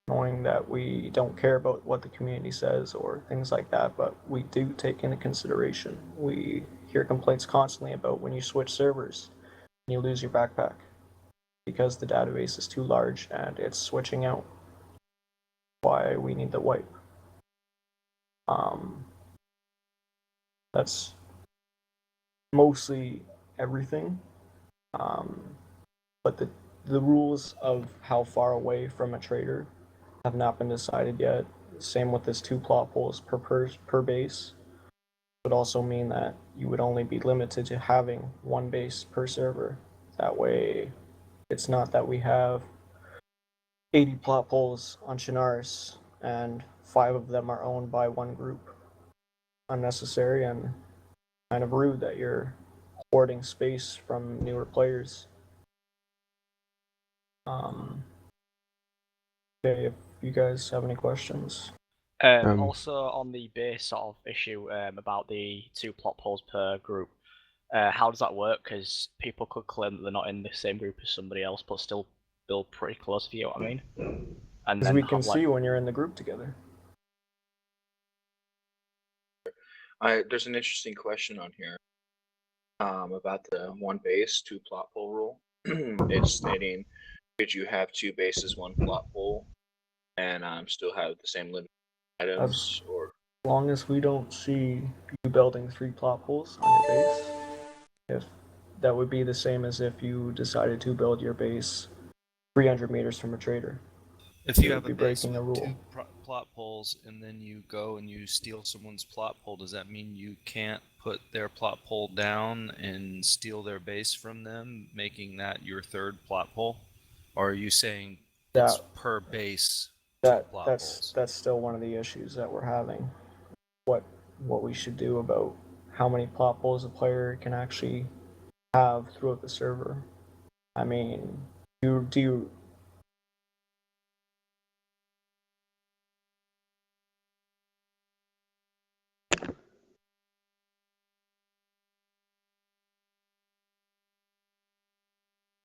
knowing that we don't care about what the community says or things like that, but we do take into consideration. We hear complaints constantly about when you switch servers and you lose your backpack because the database is too large and it's switching out. Why we need the wipe. That's mostly everything. But the rules of how far away from a trader have not been decided yet. Same with this 2 plot holes per base. Would also mean that you would only be limited to having 1 base per server. That way, it's not that we have 80 plot holes on Chinaris and 5 of them are owned by 1 group. Unnecessary and kind of rude that you're hoarding space from newer players. Okay, if you guys have any questions. Also, on the base sort of issue about the 2 plot holes per group, how does that work? Because people could claim that they're not in the same group as somebody else, but still build pretty close, if you know what I mean. And Because then we can see when you're in the group together. There's an interesting question on here about the 1 base, 2 plot hole rule. It's stating, could you have 2 bases, 1 plot hole, and still have the same limit items? Or as long as we don't see you building 3 plot holes on your base, if that would be the same as if you decided to build your base 300 meters from a trader. If you have would a be base breaking with a rule. 2 plot poles and then you go and you steal someone's plot pole, does that mean you can't put their plot pole down and steal their base from them, making that your 3rd plot pole? Or are you saying it's per base 2 plot poles? That's still one of the issues that we're having. What we should do about how many plot holes a player can actually have throughout the server. I mean, do you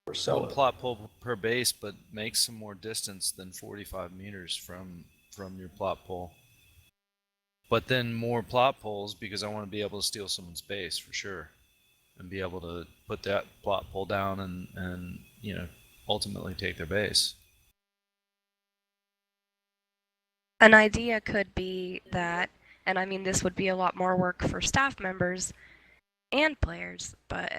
or sell 1 it? plot pole per base, but make some more distance than 45 meters from your plot pole. But then more plot poles, because I want to be able to steal someone's base for sure, and be able to put that plot pole down and you know, ultimately take their base. An idea could be that, and I mean this would be a lot more work for staff members and players, but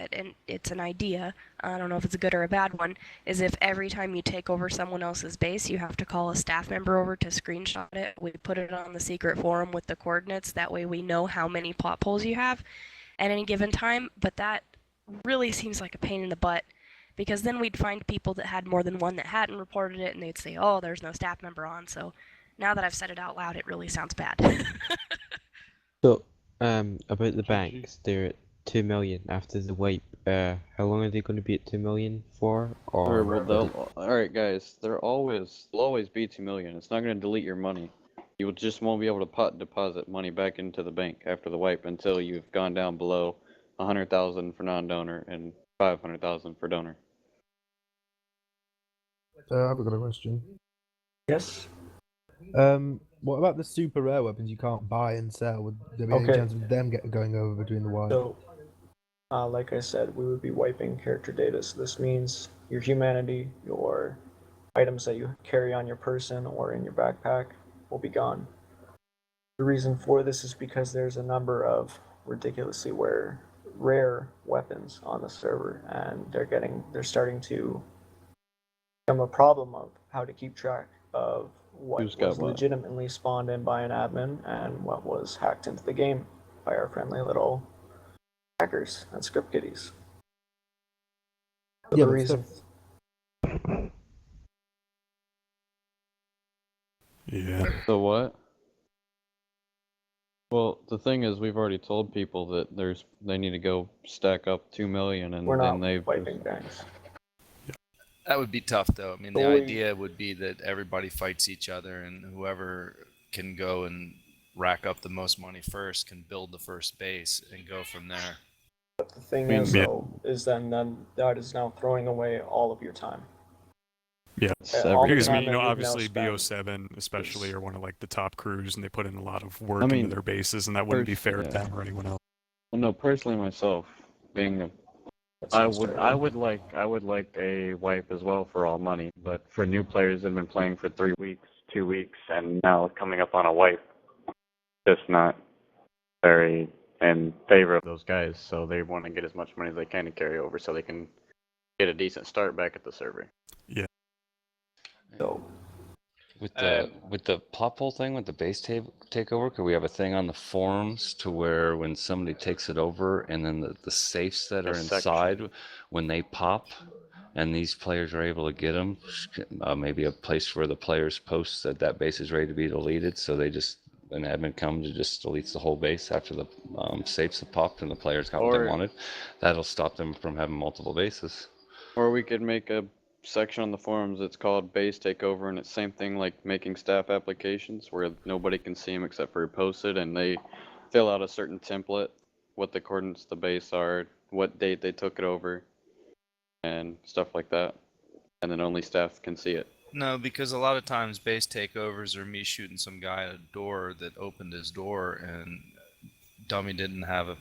it's an idea, I don't know if it's a good or a bad one, is if every time you take over someone else's base, you have to call a staff member over to screenshot it. We put it on the secret forum with the coordinates, that way we know how many plot poles you have at any given time, but that really seems like a pain in the butt, because then we'd find people that had more than one that hadn't reported it, and they'd say, oh, there's no staff member on, so now that I've said it out loud, it really sounds bad. So, about the banks, they're at 2 million after the wipe. How long are they going to be at 2 million for? Or Alright guys, they'll always be 2 million. It's not going to delete your money. You just won't be able to deposit money back into the bank after the wipe until you've gone down below 100,000 for non-donor and 500,000 for donor. I've got a question. Yes. What about the super rare weapons you can't buy and sell? Would there be any chance of them going over between the wipe? So, like I said, we would be wiping character data. So this means your humanity, your items that you carry on your person or in your backpack will be gone. The reason for this is because there's a number of ridiculously rare weapons on the server, and they're starting to become a problem of how to keep track of what was legitimately spawned in by an admin and what was hacked into the game by our friendly little hackers and script kiddies. So Yeah, the reason. Yeah. So what? Well, the thing is, we've already told people that they need to go stack up 2 million, and We're not they've wiping banks. That would be tough, though. I mean, the idea would be that everybody fights each other, and whoever can go and rack up the most money first can build the first base and go from there. But the thing is, though, is then that is now throwing away all of your time. Yeah, all the because I mean, time that you've now obviously spent BO7 especially are one of like the top crews, and they put in a lot of work I mean, into their bases, and that wouldn't be fair to yeah. them or anyone else. Well, no, personally myself, being a, I would like a wipe as well for all money, but for new players that have been playing for 3 weeks, 2 weeks, and now coming up on a wipe, just not very in favor of those guys. So they want to get as much money as they can to carry over, so they can get a decent start back at the server. Yeah. So with the plot hole thing with the base takeover, could we have a thing on the forums to where when somebody takes it over and then the safes that are inside, when they pop and these players are able to get them, maybe a place where the players post that that base is ready to be deleted, so they just, an admin comes and just deletes the whole base after the safes have popped and the players got what they wanted. That'll stop them from having multiple bases. Or we could make a section on the forums that's called base takeover, and it's same thing like making staff applications where nobody can see them except for who posted, and they fill out a certain template, what the coordinates of the base are, what date they took it over, and stuff like that, and then only staff can see it. No, because a lot of times base takeovers are me shooting some guy at a door that opened his door, and dummy didn't have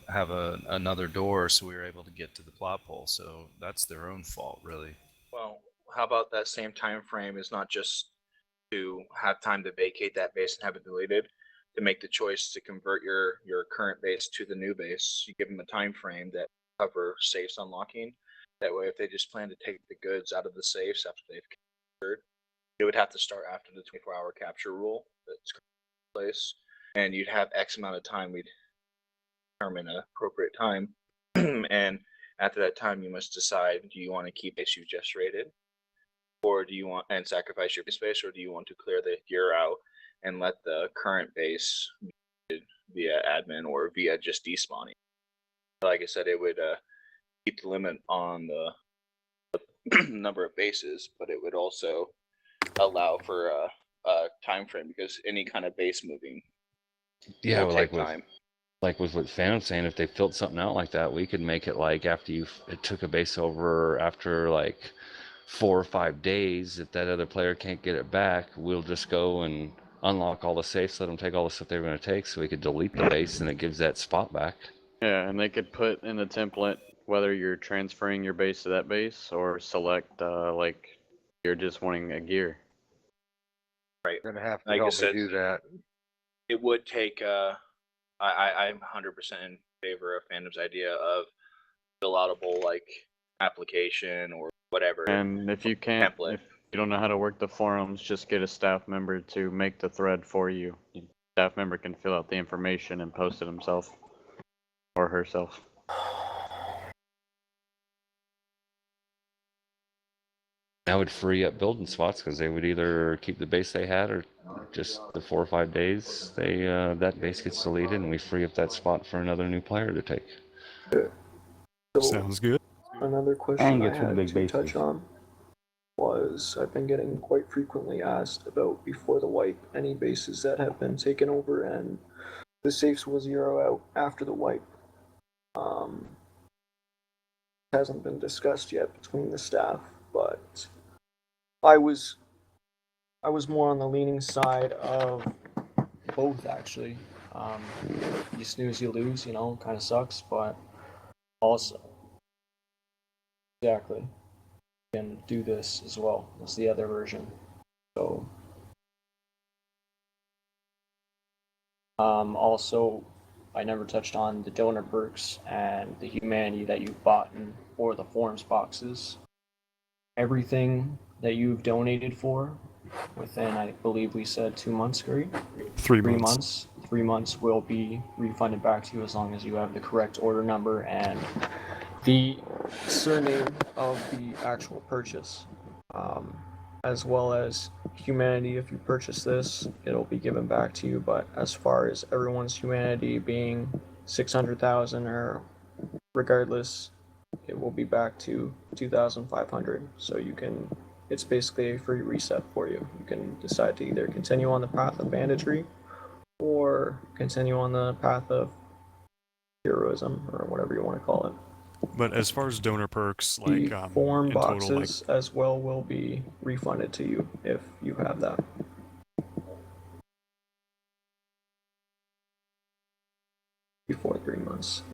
another door, so we were able to get to the plot hole. So that's their own fault, really. Well, how about that same time frame is not just to have time to vacate that base and have it deleted, to make the choice to convert your current base to the new base. You give them a time frame that cover safes unlocking. That way, if they just plan to take the goods out of the safes after they've captured, it would have to start after the 24-hour capture rule that's in place, and you'd have X amount of time. We'd determine an appropriate time, and after that time, you must decide: do you want to keep base you just raided, or do you want and sacrifice your space, or do you want to clear the gear out and let the current base be via admin or via just despawning? Like I said, it would keep the limit on the number of bases, but it would also allow for a time frame, because any kind of base moving Yeah, will take time. Like with what Phantom's saying, if they filled something out like that, we could make it like after you took a base over after like 4 or 5 days, if that other player can't get it back, we'll just go and unlock all the safes, let them take all the stuff they were going to take, so we could delete the base and it gives that spot back. Yeah, and they could put in the template whether you're transferring your base to that base or select like you're just wanting a gear. Right. You're gonna have to Like I help said, me do that. It would take. I'm 100% in favor of Phantom's idea of fill outable like application or whatever. And if you can't, template. if you don't know how to work the forums, just get a staff member to make the thread for you. The staff member can fill out the information and post it himself or herself. That would free up building spots, because they would either keep the base they had, or just the 4 or 5 days they that base gets deleted, and we free up that spot for another new player to take. Sounds good. Another question I get some had big to bases. touch on was I've been getting quite frequently asked about before the wipe any bases that have been taken over and the safes will zero out after the wipe. Hasn't been discussed yet between the staff, but I was more on the leaning side of both, actually. You snooze, you lose, kind of sucks, but also, exactly, you can do this as well. That's the other version. So, also, I never touched on the donor perks and the humanity that you've bought or the forums boxes. Everything that you've donated for within, I believe we said 2 months, Gary? 3 months. 3 months will be refunded back to you as long as you have the correct order number and the surname of the actual purchase. As well as humanity, if you purchase this, it'll be given back to you, but as far as everyone's humanity being 600,000 or regardless, it will be back to 2,500. So it's basically a free reset for you. You can decide to either continue on the path of banditry or continue on the path of heroism, or whatever you want to call it. But as far as donor perks, The like form in total, like boxes as well will be refunded to you if you have that. Before 3 months.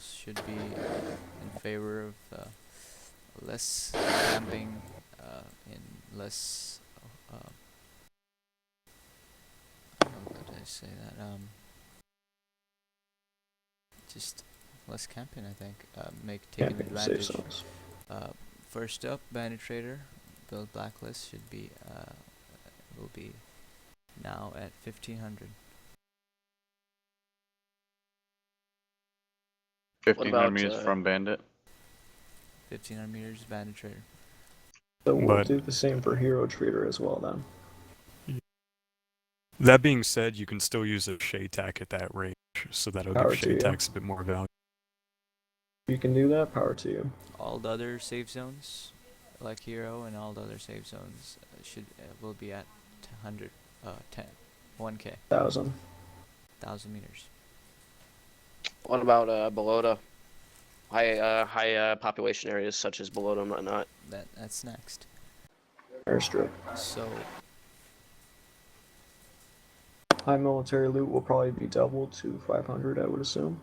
Should be in favor of less camping and less. How could I say that? Just less camping. I think. Taking Camping, safe advantage. zones. First up, Bandit Trader build blacklist should be will be now at 1500. 1500 meters from Bandit. 1500 meters Bandit Trader. So we'll But- do the same for Hero Trader as well then. that being said, you can still use a Shade Tack at that range, so that'll Power give to Shade you. Tacks a bit more value. You can do that, power to you. All the other safe zones, like Hero and all the other safe zones, will be at 100, 1k. 1,000 meters. What about Balota? High population areas such as Balota and whatnot. That's next. Airstrip. So High military loot will probably be doubled to 500, I would assume.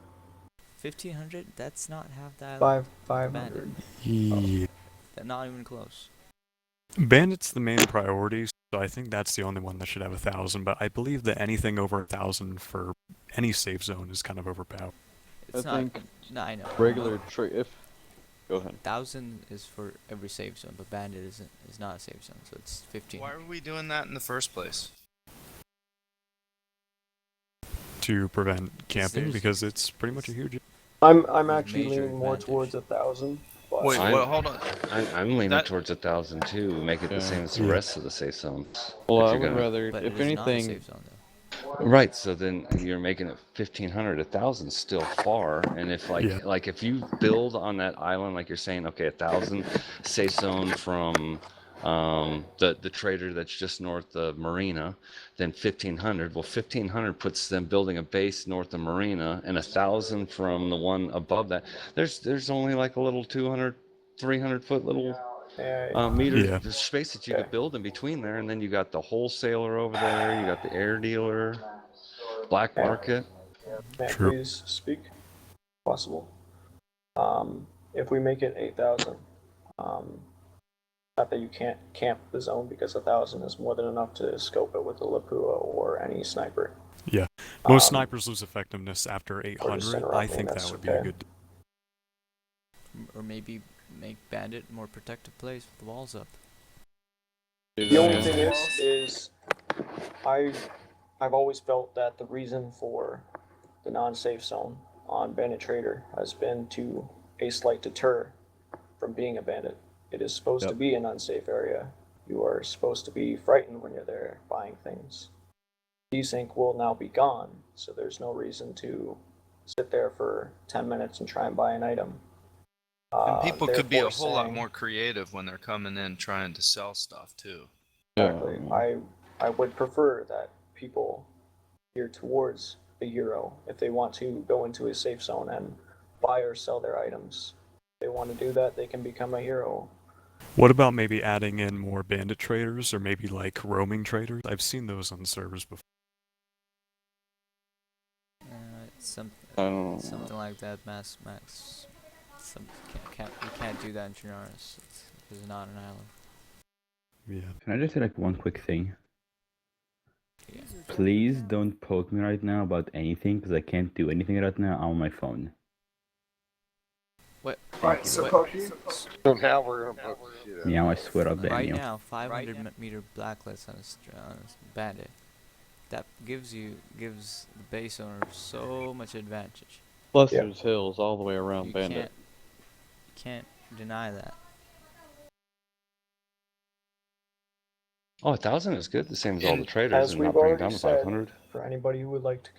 1500. That's not half that. 500. Yeah. Not even close. Bandit's the main priority, so I think that's the only one that should have 1,000. But I believe that anything over 1,000 for any safe zone is kind of overpowered. It's I not. think No, I know. regular Go ahead. 1,000 is for every safe zone, but Bandit is not a safe zone, so it's 15. Why are we doing that in the first place? To prevent camping, there's- because it's pretty much a huge. I'm actually major leaning more advantage. towards 1,000. But Wait, I'm- hold on. I'm leaning That- towards 1,000 too. Make it the same as the Yeah. rest of the safe zones. Well, if I you're would gonna- rather, But if it is not a anything, safe zone, though. Right, so then you're making it 1,500. 1,000 still far, and if Yeah. like if you build on that island, like you're saying, okay, 1,000 safe zone from the trader that's just north of Marina, then 1,500. Well, 1,500 puts them building a base north of Marina, and 1,000 from the one above that. There's only like a little 200, 300 foot little meter Yeah. space that you could build in between there, and then you got the wholesaler over there, you got the air dealer, black market. May I True. please speak? Possible. If we make it 8,000, not that you can't camp the zone because 1,000 is more than enough to scope it with a Lapua or any sniper. Yeah. Most snipers lose effectiveness after 800. interrupt I me, think that's that would be okay. a good. Or maybe make Bandit a more protective place with the walls up. The only thing is I've always felt that the reason for the non-safe zone on Bandit Trader has been to a slight deter from being a bandit. It is supposed to be an unsafe area. You are supposed to be frightened when you're there buying things. Desync will now be gone, so there's no reason to sit there for 10 minutes and try and buy an item. And people could be a therefore whole lot saying- more creative when they're coming in trying to sell stuff too. Exactly. I would prefer that people gear towards the Euro if they want to go into a safe zone and buy or sell their items. If they want to do that, they can become a hero. What about maybe adding in more bandit traders or maybe like roaming traders? I've seen those on servers before. Something like that, Max. You can't do that in Chernarus. It's not an island. Yeah. Can I just say like one quick thing? Yeah. Please don't poke me right now about anything because I can't do anything right now on my phone. What? Alright, so poke you? So now we're gonna poke the shit out. Yeah, I swear up, Right Daniel. now, 500 meter blacklist on a bandit. That gives the base owner so much advantage. Plus there's hills all the way around You Bandit. can't deny that. Oh, 1,000 is good, the same as all the traders, As and we've not bring it already down to said, 500. for anybody who would like to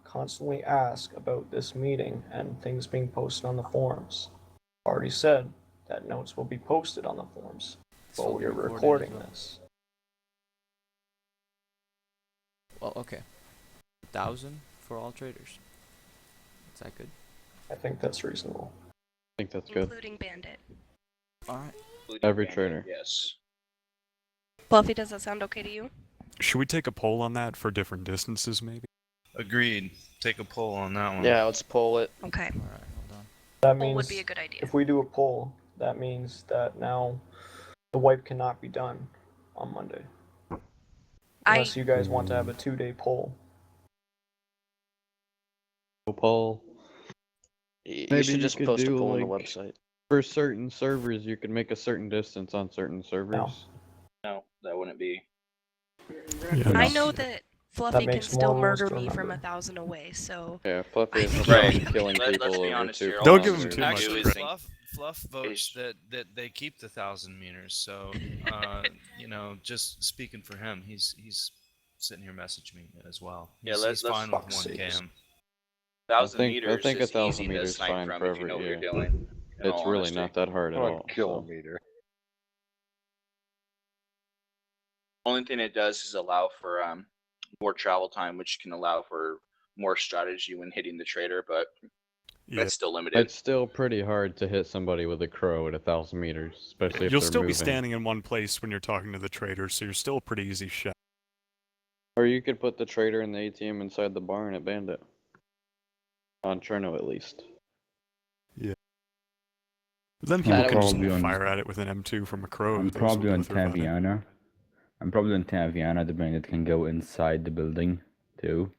constantly ask about this meeting and things being posted on the forums, already said that notes will be posted on the forums while fully we are recorded as recording well. this. Well, okay. 1,000 for all traders. Is that good? I think that's reasonable. I think that's good. Including Bandit. Alright. Every trader. Yes. Fluffy, does that sound okay to you? Should we take a poll on that for different distances, maybe? Agreed. Take a poll on that one. Yeah, let's pull it. Okay. Alright, hold on. That Poll means would be a good idea. if we do a poll, that means that now the wipe cannot be done on Monday. Unless you guys want to have a 2-day poll. Poll. You Maybe should just could post a do, poll on the like, website. For certain servers, you can make a certain distance on certain servers. No, that wouldn't be. I know that Fluffy can makes still more rules murder to me from remember. 1,000 away, so... Yeah, Fluffy is Right. killing Let's people be over honest 2 here, all Don't I'm give him gonna too do much Actually, is credit. Fluff votes that they keep the 1,000 meters. So, you know, just speaking for him, he's sitting here messaging me as well. Yeah, He's let's fine with fuck's 1 sakes. cam. 1,000 I meters think is 1,000 easy to meters snipe fine from for if you know every, what you're yeah. doing. in It's all really honesty. not that hard at all. so. Kilometer. Only thing it does is allow for more travel time, which can allow for more strategy when hitting the trader, but Yeah. that's still limited. It's still pretty hard to hit somebody with a crow at 1,000 meters, especially if You'll they're still moving. be standing in one place when you're talking to the trader, so you're still a pretty easy shot. Or you could put the trader and the ATM inside the barn at Bandit. On Cherno, at least. Yeah. But then I'm people can just probably on- fire at it with an M2 from a crow. I'm if they probably go on through that. Taviana. I'm probably on Taviana. The bandit can go inside the building too,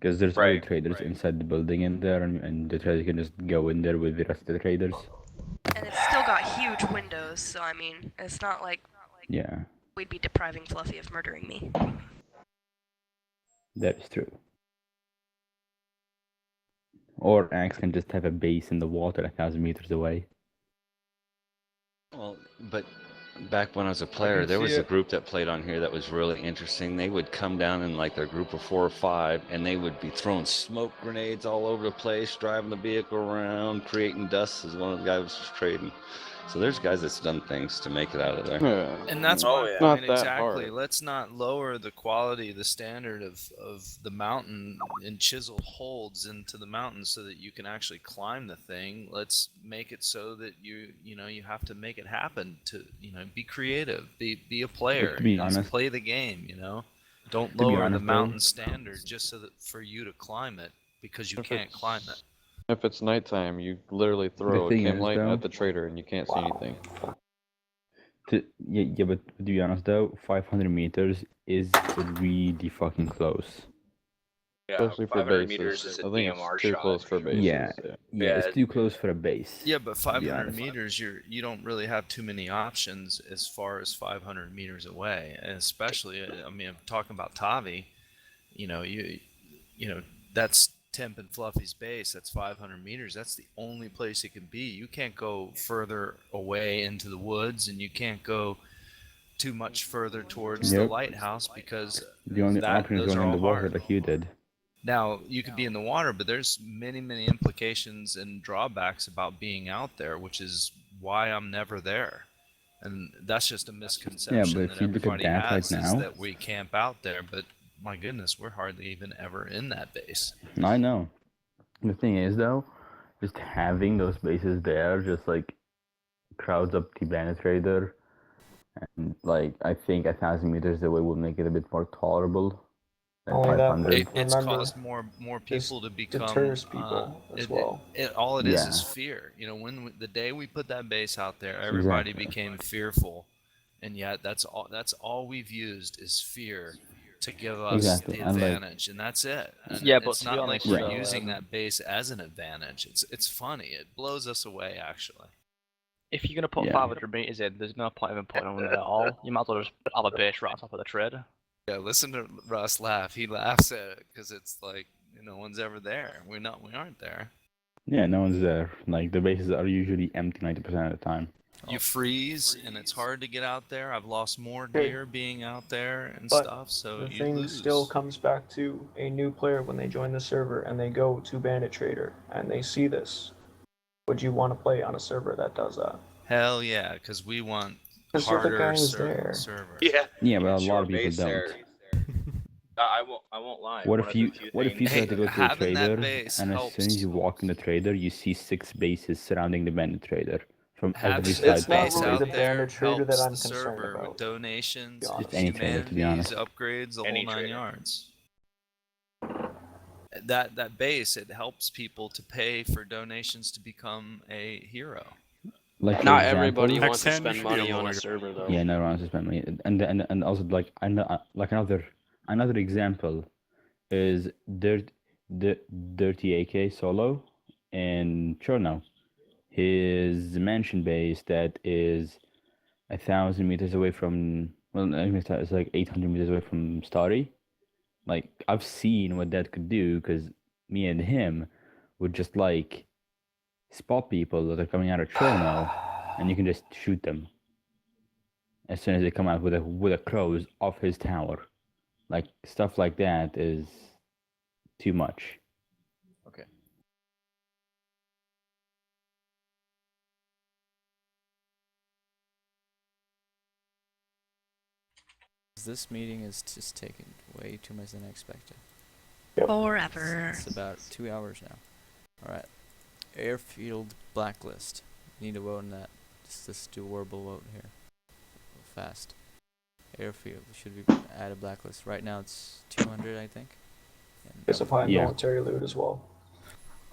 because there's other Right, traders inside the building in there, and the trader can just go in there with the rest of the traders. And it's still got huge windows, so I mean, it's not like Yeah, we'd be depriving Fluffy of murdering me. that is true. Or Axe can just have a base in the water 1,000 meters away. Well, but back when I was a player, there was a group that played on here that was really interesting. They would come down in like their group of 4 or 5, and they would be throwing smoke grenades all over the place, driving the vehicle around, creating dust as one of the guys was trading. So there's guys that's done things to make it out of there. And that's Oh, my yeah. point Not that exactly. hard. Let's not lower the quality, the standard of the mountain and chisel holds into the mountain so that you can actually climb the thing. Let's make it so that you have to make it happen to, be creative, be a player, to be just honest- play the game, Don't To be lower the honest, though- mountain standard just so that for you to climb it because you If can't it's- climb it. If it's nighttime, you literally throw a thing chem is, light though- at the trader and you can't see anything. Yeah, but to be honest though, 500 meters is really fucking close. Yeah, Especially for 500 bases. meters is a I think DMR it's too shot. close for bases. Yeah, Yeah, it's too close for a base. Yeah, but to be 500 honest. meters, you don't really have too many options as far as 500 meters away, and especially, I mean, I'm talking about Tavi. That's Temp and Fluffy's base. That's 500 meters. That's the only place it can be. You can't go further away into the woods, and you can't go too much further towards the Yep. lighthouse because The only option is those going are in the all water hard. like you did. Now, you could be in the water, but there's many implications and drawbacks about being out there, which is why I'm never there. And that's just a misconception if that you look at everybody that right has, is now- that we camp out there. But my goodness, we're hardly even ever in that base. I know. The thing is though, just having those bases there just like crowds up the bandit trader, and like I think 1,000 meters away will make it a bit more tolerable than Only that, 500. It's remember, caused more people to become deters people as well. All it is Yeah. fear. The day we put that base out there, everybody Exactly. became fearful, and yet that's all we've used is fear to give us Exactly, the and, like- advantage, and that's it. And Yeah, but it's to be not honest, like we're Yeah. using that base as an advantage. It's funny. It blows us away actually. If you're gonna put Yeah. 500 meters in, there's no point even putting them in at all. You might as well just have a base right on top of the trader. Yeah, listen to Russ laugh. He laughs at it because it's like no one's ever there. We aren't there. Yeah, no one's there. Like the bases are usually empty 90% of the time. You freeze, and it's hard to get out there. I've lost more Okay. deer being out there and But stuff, so the you thing lose. still comes back to a new player when they join the server and they go to Bandit Trader and they see this. Would you want to play on a server that does that? Hell yeah, because we want 'Cause the other harder guy is there. servers. Yeah. Yeah, but a It's lot your of people base don't. there. I won't lie. What one if of the you few what if you try things- to go to a having that trader, base and as soon as helps. you walk in the trader, you see 6 bases surrounding the bandit trader from Having every that side It's not base really possible. the out there bandit trader that helps I'm the concerned server about. with donations, To be Just any trader, to be humanities, honest. upgrades, the Any whole 9 trader. yards. That base, it helps people to pay for donations to become a hero. Like for Not example, everybody wants to Xan, you spend should be a money on lawyer. a server though. yeah, no one wants to spend money, and also like another example is Dirty AK solo in Cherno. His mansion base that is 1,000 meters away from, well, it's like 800 meters away from Starry. Like, I've seen what that could do, because me and him would just like spot people that are coming out of Cherno, and you can just shoot them as soon as they come out with a crows off his tower. Like, stuff like that is too much. Okay. This meeting is just taking way too much than I expected. Forever. It's about 2 hours now. Alright. Airfield blacklist. Need to vote on that. Just do a verbal vote here. Fast. Airfield. Should we add a blacklist? Right now it's 200, I think. It's a high Yeah. military loot as well.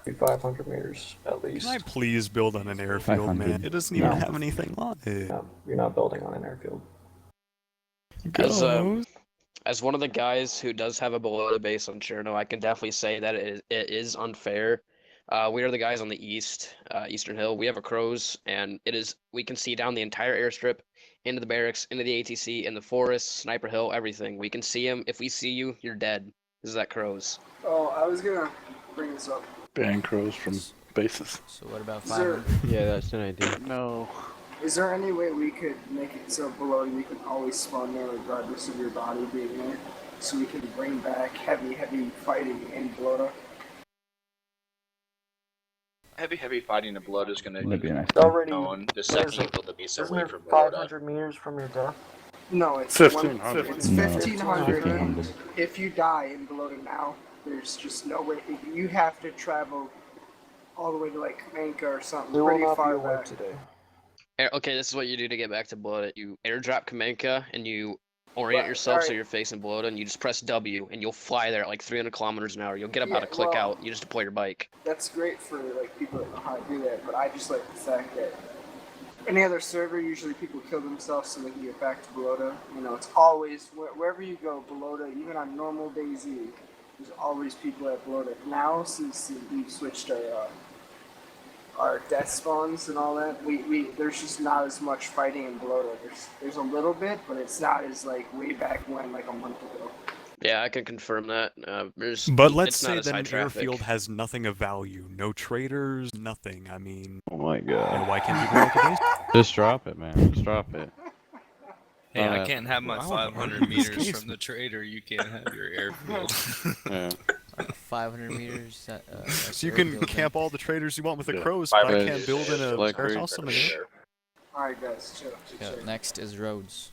Be 500 meters at least. Can I please build on an airfield, 500. man? It doesn't even No. have anything on it. No, you're not building on an airfield. As one of the guys who does have a below base on Cherno, I can definitely say that it is unfair. We are the guys on the Eastern Hill. We have a crows, and we can see down the entire airstrip, into the barracks, into the ATC, in the forest, Sniper Hill, everything. We can see him. If we see you, you're dead. This is that crows. Oh, I was gonna bring this up. Ban crows from bases. So what about Is there, 500? Yeah, that's an idea. No. is there any way we could make it so below you can always spawn there regardless of your body being there? So we can bring back heavy fighting in Blota? Heavy fighting in blood is going to That'd be nice. be Already, known the second you build the base isn't away there from Blota. 500 meters from your death? No, it's 1500. It's No, 1500. 1500. If you die in Blota now, there's just no way. You have to travel all the way to like Kamenka or something There will pretty not be far a wipe back. today. Okay, this is what you do to get back to Blota. You airdrop Kamenka, and you orient yourself so Alright. you're facing Blota, and you just press W, and you'll fly there at like 300 kilometers an hour. You'll get about Yeah, a click well- out. You just deploy your bike. That's great for like people that know how to do that, but I just like the fact that any other server, usually people kill themselves so they can get back to Blota. You know, it's always wherever you go, Blota. Even on normal DayZ, there's always people at Blota. Now, since we've switched our death spawns and all that, we there's just not as much fighting in Blota. There's a little bit, but it's not as like way back when, like a month ago. Yeah, I can confirm that. But let's it's not say as that high an traffic. airfield has nothing of value. No traders, nothing. I mean, Oh my you know, god. why can't people make a base? Just drop it, man. Just drop it. Hey, I Uh, can't have my wow, 500 this meters case- from the trader. You can't have your airfield. Yeah. 500 meters. So you can camp all the traders you want with the Yeah. crows, but I 500 can't build in a like warehouse on the air. Alright, guys, chill. Next is roads.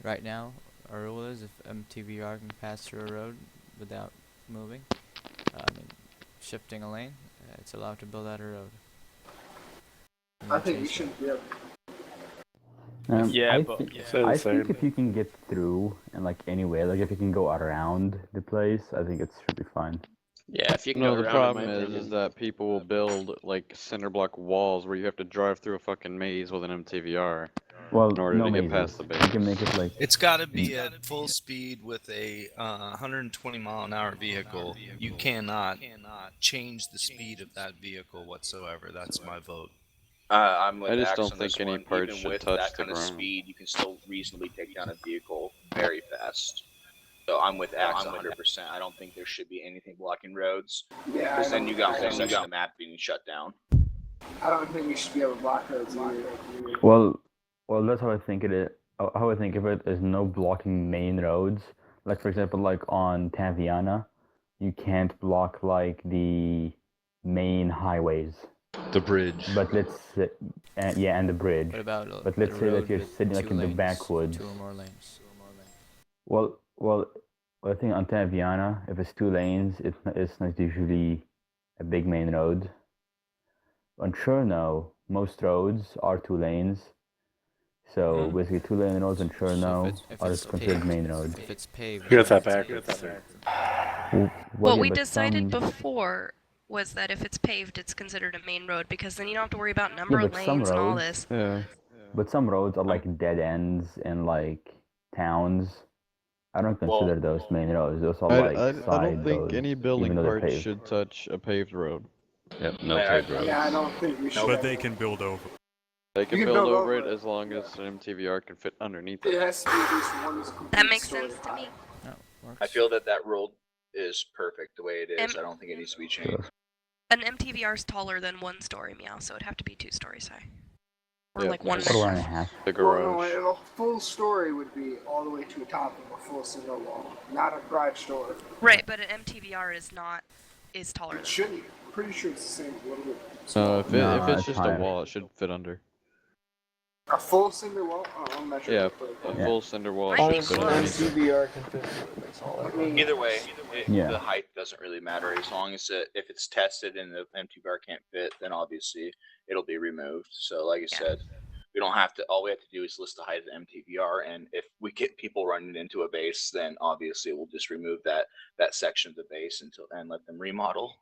Right now, our rule is if MTVR can pass through a road without moving, shifting a lane, it's allowed to build out a road. I think you shouldn't be able. Yeah, I but- think, yeah. Say the I same. think if you can get through in like any way, like if you can go around the place, I think it should be fine. Yeah, if you can No, go the around, in problem my is opinion. that people will build like cinder block walls where you have to drive through a fucking maze with an MTVR Well, in order no to get mazes. past the base. You can make it like It's got to be at full speed with a 120 mile an hour vehicle. You cannot change the speed of that vehicle whatsoever. That's my vote. I'm with I just Axe don't on this think any one. parts Even should with touch that the kind of ground. speed, you can still reasonably take down a vehicle very fast. So I'm with Axe 100%. I don't think there should be anything blocking roads. Yeah, Because I then don't- you got I whole don't- section of the map being shut down. I don't think we should be able to block roads either. well, that's how I think it is. How I think of it is no blocking main roads. Like for example, like on Taviana, you can't block like the main highways. The bridge. But let's yeah, and the bridge. What about But let's the say road that you're with sitting like 2 in the lanes, backwoods. 2 or more lanes. Well, I think on Taviana, if it's 2 lanes, it's not usually a big main road. On Cherno, most roads are 2 lanes. So basically 2 lane roads on Cherno if are it's considered paved, main road. if it's paved, Get that it's back. considered. What yeah, we but decided some, before was that if it's paved, it's considered a main road because then you don't have to worry about yeah, number of but some lanes and all roads, this. Yeah. but some roads are like dead ends in like towns. I don't consider those main roads. Those are like I side don't think roads, any building even though they're parts paved. should touch a paved road. Yep, no paved roads. Yeah, I don't think we should. But have they it. can build over. They can can build build over over it it. as long as an MTVR can fit underneath It it. has to be at least one complete That makes story sense to high. me. No, works. I feel that rule is perfect the way it is. M- I don't think it needs to be changed. An MTVR is taller than 1 story, meow, so it'd have to be 2 stories high. Or Yeah, like 1 because and a Or half. 1.5. The Well, no, garage. a full story would be all the way to the top of a full single wall, not a garage door. Right, but an MTVR is taller It than should be. Pretty sure it's the same, a little bit No, smaller. if No, it's it's just a higher. wall, it should fit under. A full cinder wall? Oh, I'll measure Yeah, it real quick. a full cinder wall Might be should fit close. underneath it. MCVR can fit through it, that's all I mean. Either way, Yeah. the height doesn't really matter as long as if it's tested and the MTVR can't fit, then obviously it'll be removed. So, like I said, we don't have to. All we have to do is list the height of the MTVR, and if we get people running into a base, then obviously we'll just remove that section of the base and let them remodel.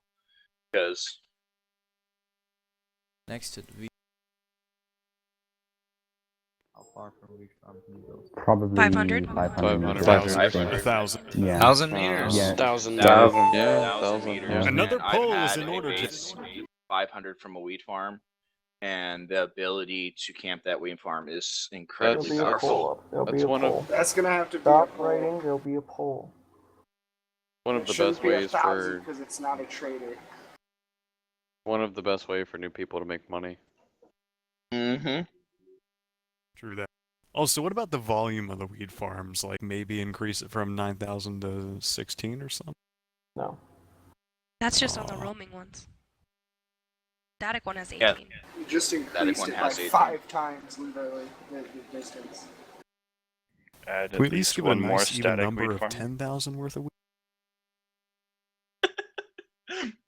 Because Next to the How far from weak farm can you build? Probably 500? 500 meters. 500. 1,000. Yeah. 1,000 meters. Yeah. 1,000. Yeah, 1,000 1,000. meters. Yeah. Another And I've poll had is in a order to- base 500 from a weed farm, and the ability to camp that weed farm is There'll incredibly be a powerful. poll up. There'll be That's a one of- poll. That's gonna have to be Stop a poll. writing, there'll be a poll. One of It the shouldn't best be ways 1,000 for because it's not a trader. new people to make money. Mm-hmm. True that. Also, what about the volume of the weed farms? Like maybe increase it from 9,000 to 16 or something? No. That's just on the roaming ones. Static one has 18. Yeah. You just increased one it by has 18. 5 times, literally, the distance. Add Can we at least give a one more nice even static number weed of farm. 10,000 worth of weed?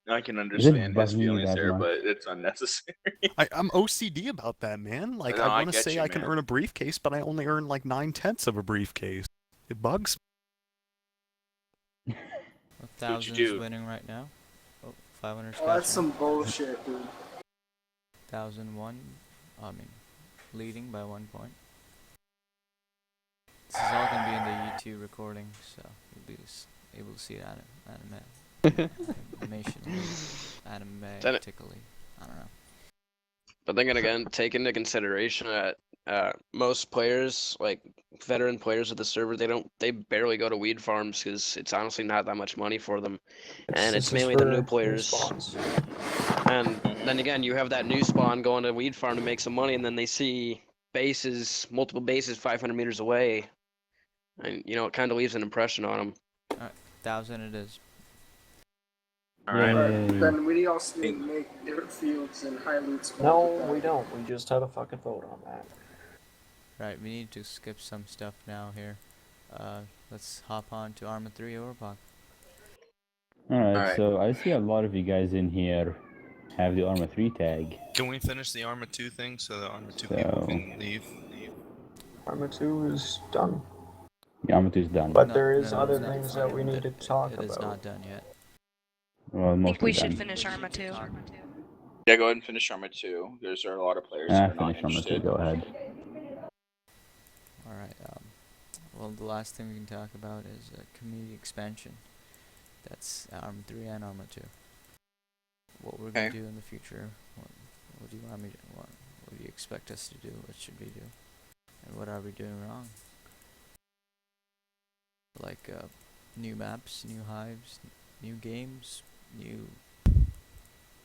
I can Is it understand his bugging you feelings that there, much? but it's unnecessary. I'm OCD about that, man. Like, No, I I want to get say you, I can man. earn a briefcase, but I only earn like 9/10 of a briefcase. It bugs me. 1,000 is do? winning right now. Oh, 500 Oh, that's some bullshit, dude. 1,001. I mean, leading by 1 point. This is all gonna be in the YouTube recording, so you'll be able to see it animation, animatically. I don't know. But then again, take into consideration that most players, like veteran players of the server, they barely go to weed farms because it's honestly not that much money for them, and it's This is mainly the for new players. spawns. And then again, you have that new spawn going to weed farm to make some money, and then they see bases, multiple bases, 500 meters away, and it kind of leaves an impression on them. Alright, 1,000 it is. Alright. Yay. Then we also need to make dirt fields and high loot spawns. No, with that. we don't. We just had a fucking vote on that. Right, we need to skip some stuff now here. Let's hop on to Arma 3 Overpoch. Alright, so I see a lot of you guys in here have the Arma 3 tag. Can we finish the Arma 2 thing so the Arma 2 So- people can leave? Arma 2 is done. The Arma 2 is done. But No, there is no, other it's not things done. that we need to talk It is about. not done yet. Well, I think mostly we done. should finish Arma 2. Yeah, go ahead and finish Arma 2. There's a lot of players that are not Finish Arma 2, interested. go ahead. Alright, well, the last thing we can talk about is community expansion. That's Arma 3 and Arma 2. What we're gonna Okay. do in the future. What do you want me to, what do you expect us to do? What should we do? And what are we doing wrong? Like, new maps, new hives, new games, new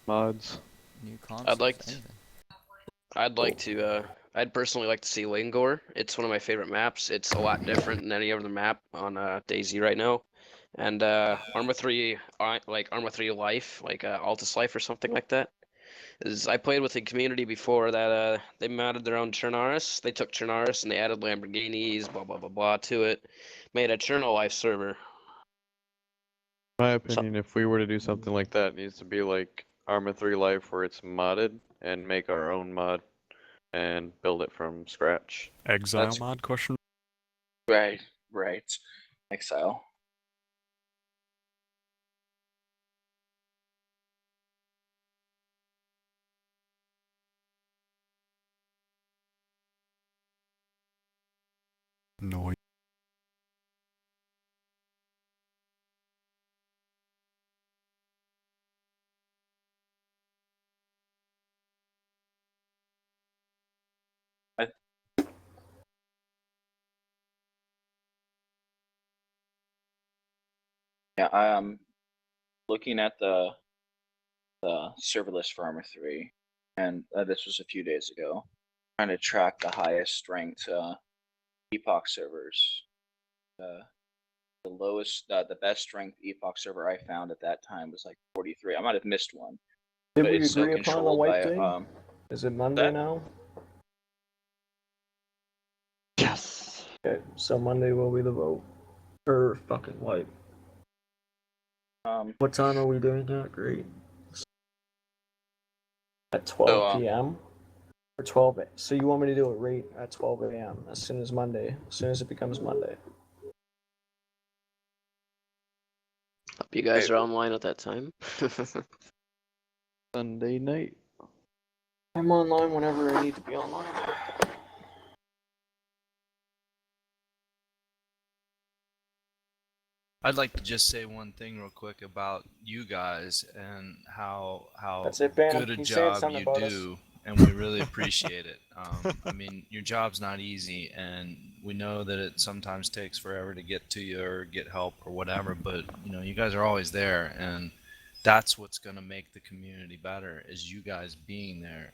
Mods. concepts, anything. I'd personally like to see Lingor. It's one of my favorite maps. It's a lot different than any other map on DayZ right now. And Arma 3, like Arma 3 Life, like Altus Life or something like that. I played with a community before that they modded their own Chernaris. They took Chernaris and they added Lamborghinis, blah blah blah blah to it. Made a Cherno Life server. My opinion, if we were to do something like that, it needs to be like Arma 3 Life, where it's modded, and make our own mod and build it from scratch. Exile mod question? Right, right. Exile. No. Yeah, I'm looking at the server list for Arma 3, and this was a few days ago. Trying to track the highest ranked Epoch servers. The lowest, the best ranked Epoch server I found at that time was like 43. I might have missed one. Did but we it's still agree upon the controlled wipe by day? Is it Monday now? Yes. Okay, so Monday will be the vote. Or fucking wipe. What time are we doing that? Great. At 12 p.m. Or 12 a.m. So you want me to do it right at 12 a.m. as soon as Monday, as soon as it becomes Monday. Hope you guys are online at that time. Sunday night. I'm online whenever I need to be online. I'd like to just say one thing real quick about you guys and how That's it, Bannon. good a He's saying job something you about us. do, and we really appreciate it. I mean, your job's not easy, and we know that it sometimes takes forever to get to you or get help or whatever. But you know, you guys are always there, and that's what's going to make the community better, is you guys being there.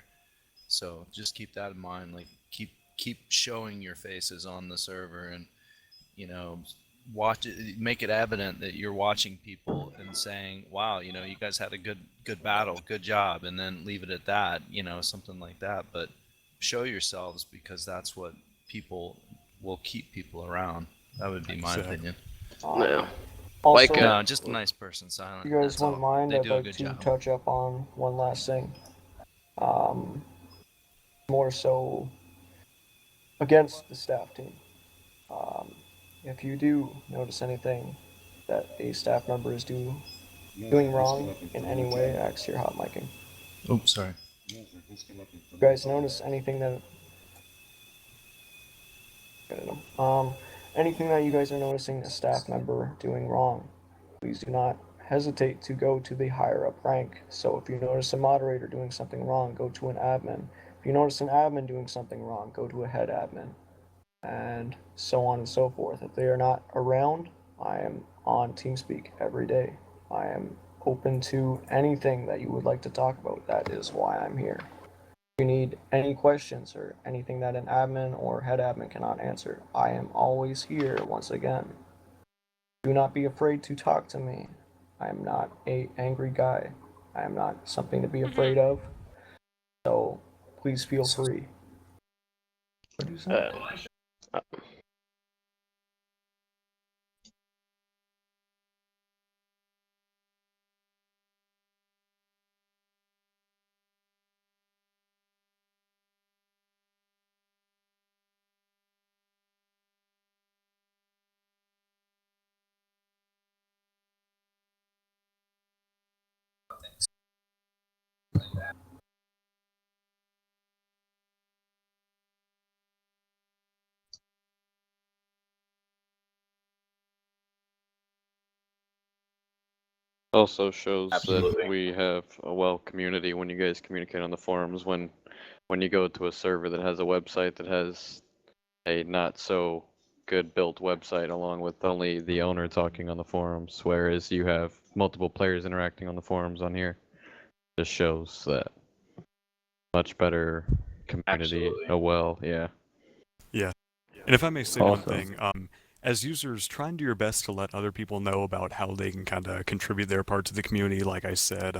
So just keep that in mind. Like keep showing your faces on the server, and you know, watch it, make it evident that you're watching people and saying, wow, you know, you guys had a good battle, good job, and then leave it at that, you know, something like that. But show yourselves, because that's what people will keep people around. That would be my opinion. No. Also, No, just a nice person, silent. if you guys That's wouldn't all. mind, They I'd do a like good to job. touch up on one last thing. More so against the staff team. If you do notice anything that a staff member is doing wrong in any way, ask your hot micing. Oops, sorry. You guys notice anything that anything that you guys are noticing a staff member doing wrong, please do not hesitate to go to the higher up rank. So if you notice a moderator doing something wrong, go to an admin. If you notice an admin doing something wrong, go to a head admin, and so on and so forth. If they are not around, I am on Teamspeak every day. I am open to anything that you would like to talk about. That is why I'm here. If you need any questions or anything that an admin or head admin cannot answer, I am always here once again. Do not be afraid to talk to me. I am not an angry guy. I am not something to be afraid of. So please feel free. What do you say? Also shows Absolutely. that we have a well community when you guys communicate on the forums. When you go to a server that has a website that has a not so good built website along with only the owner talking on the forums, whereas you have multiple players interacting on the forums on here, just shows that much better community. Absolutely. Yeah. Yeah. And if I may say one Also- thing, as users, try and do your best to let other people know about how they can kind of contribute their part to the community. Like I said,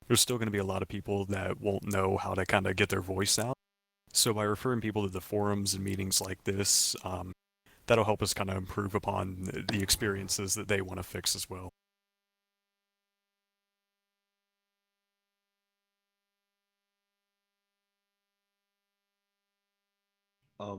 there's still going to be a lot of people that won't know how to kind of get their voice out. So by referring people to the forums and meetings like this, that'll help us kind of improve upon the experiences that they want to fix as well. Can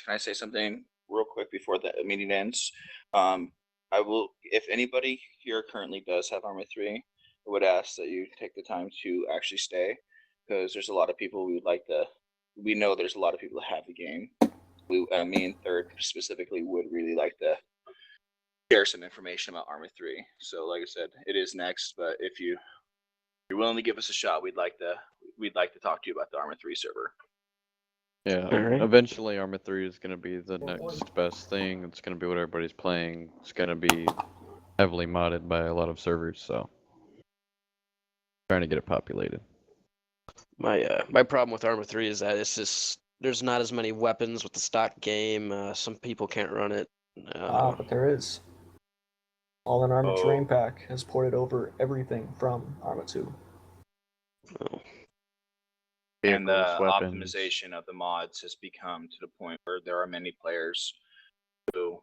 I say something real quick before the meeting ends? I will, if anybody here currently does have Arma 3, I would ask that you take the time to actually stay, because there's a lot of people we know there's a lot of people that have the game. Me and Third specifically would really like to share some information about Arma 3. So like I said, it is next, but if you're willing to give us a shot, we'd like to talk to you about the Arma 3 server. Yeah, Alright. eventually Arma 3 is going to be the next best thing. It's going to be what everybody's playing. It's going to be heavily modded by a lot of servers, so trying to get it populated. My problem with Arma 3 is that it's just there's not as many weapons with the stock game. Some people can't run it. But there is. All in Arma Oh. Terrain Pack has ported over everything from Arma 2. And the Vehicles, weapons. optimization of the mods has become to the point where there are many players who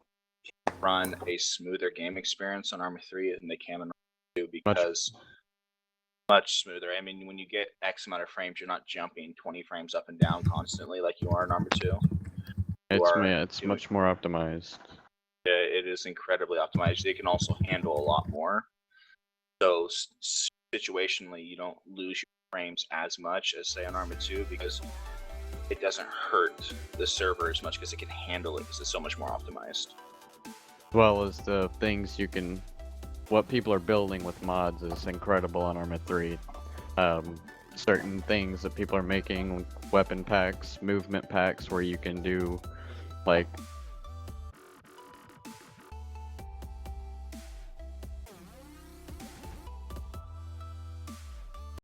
run a smoother game experience on Arma 3 than they can on Arma 2 because much smoother. I mean, when you get X amount of frames, you're not jumping 20 frames up and down constantly like you are in Arma 2. It's much more optimized. It is incredibly optimized. They can also handle a lot more. So situationally, you don't lose your frames as much as say on Arma 2 because it doesn't hurt the server as much because it can handle it because it's so much more optimized. As well as the things what people are building with mods is incredible on Arma 3. Certain things that people are making, weapon packs, movement packs, where you can do like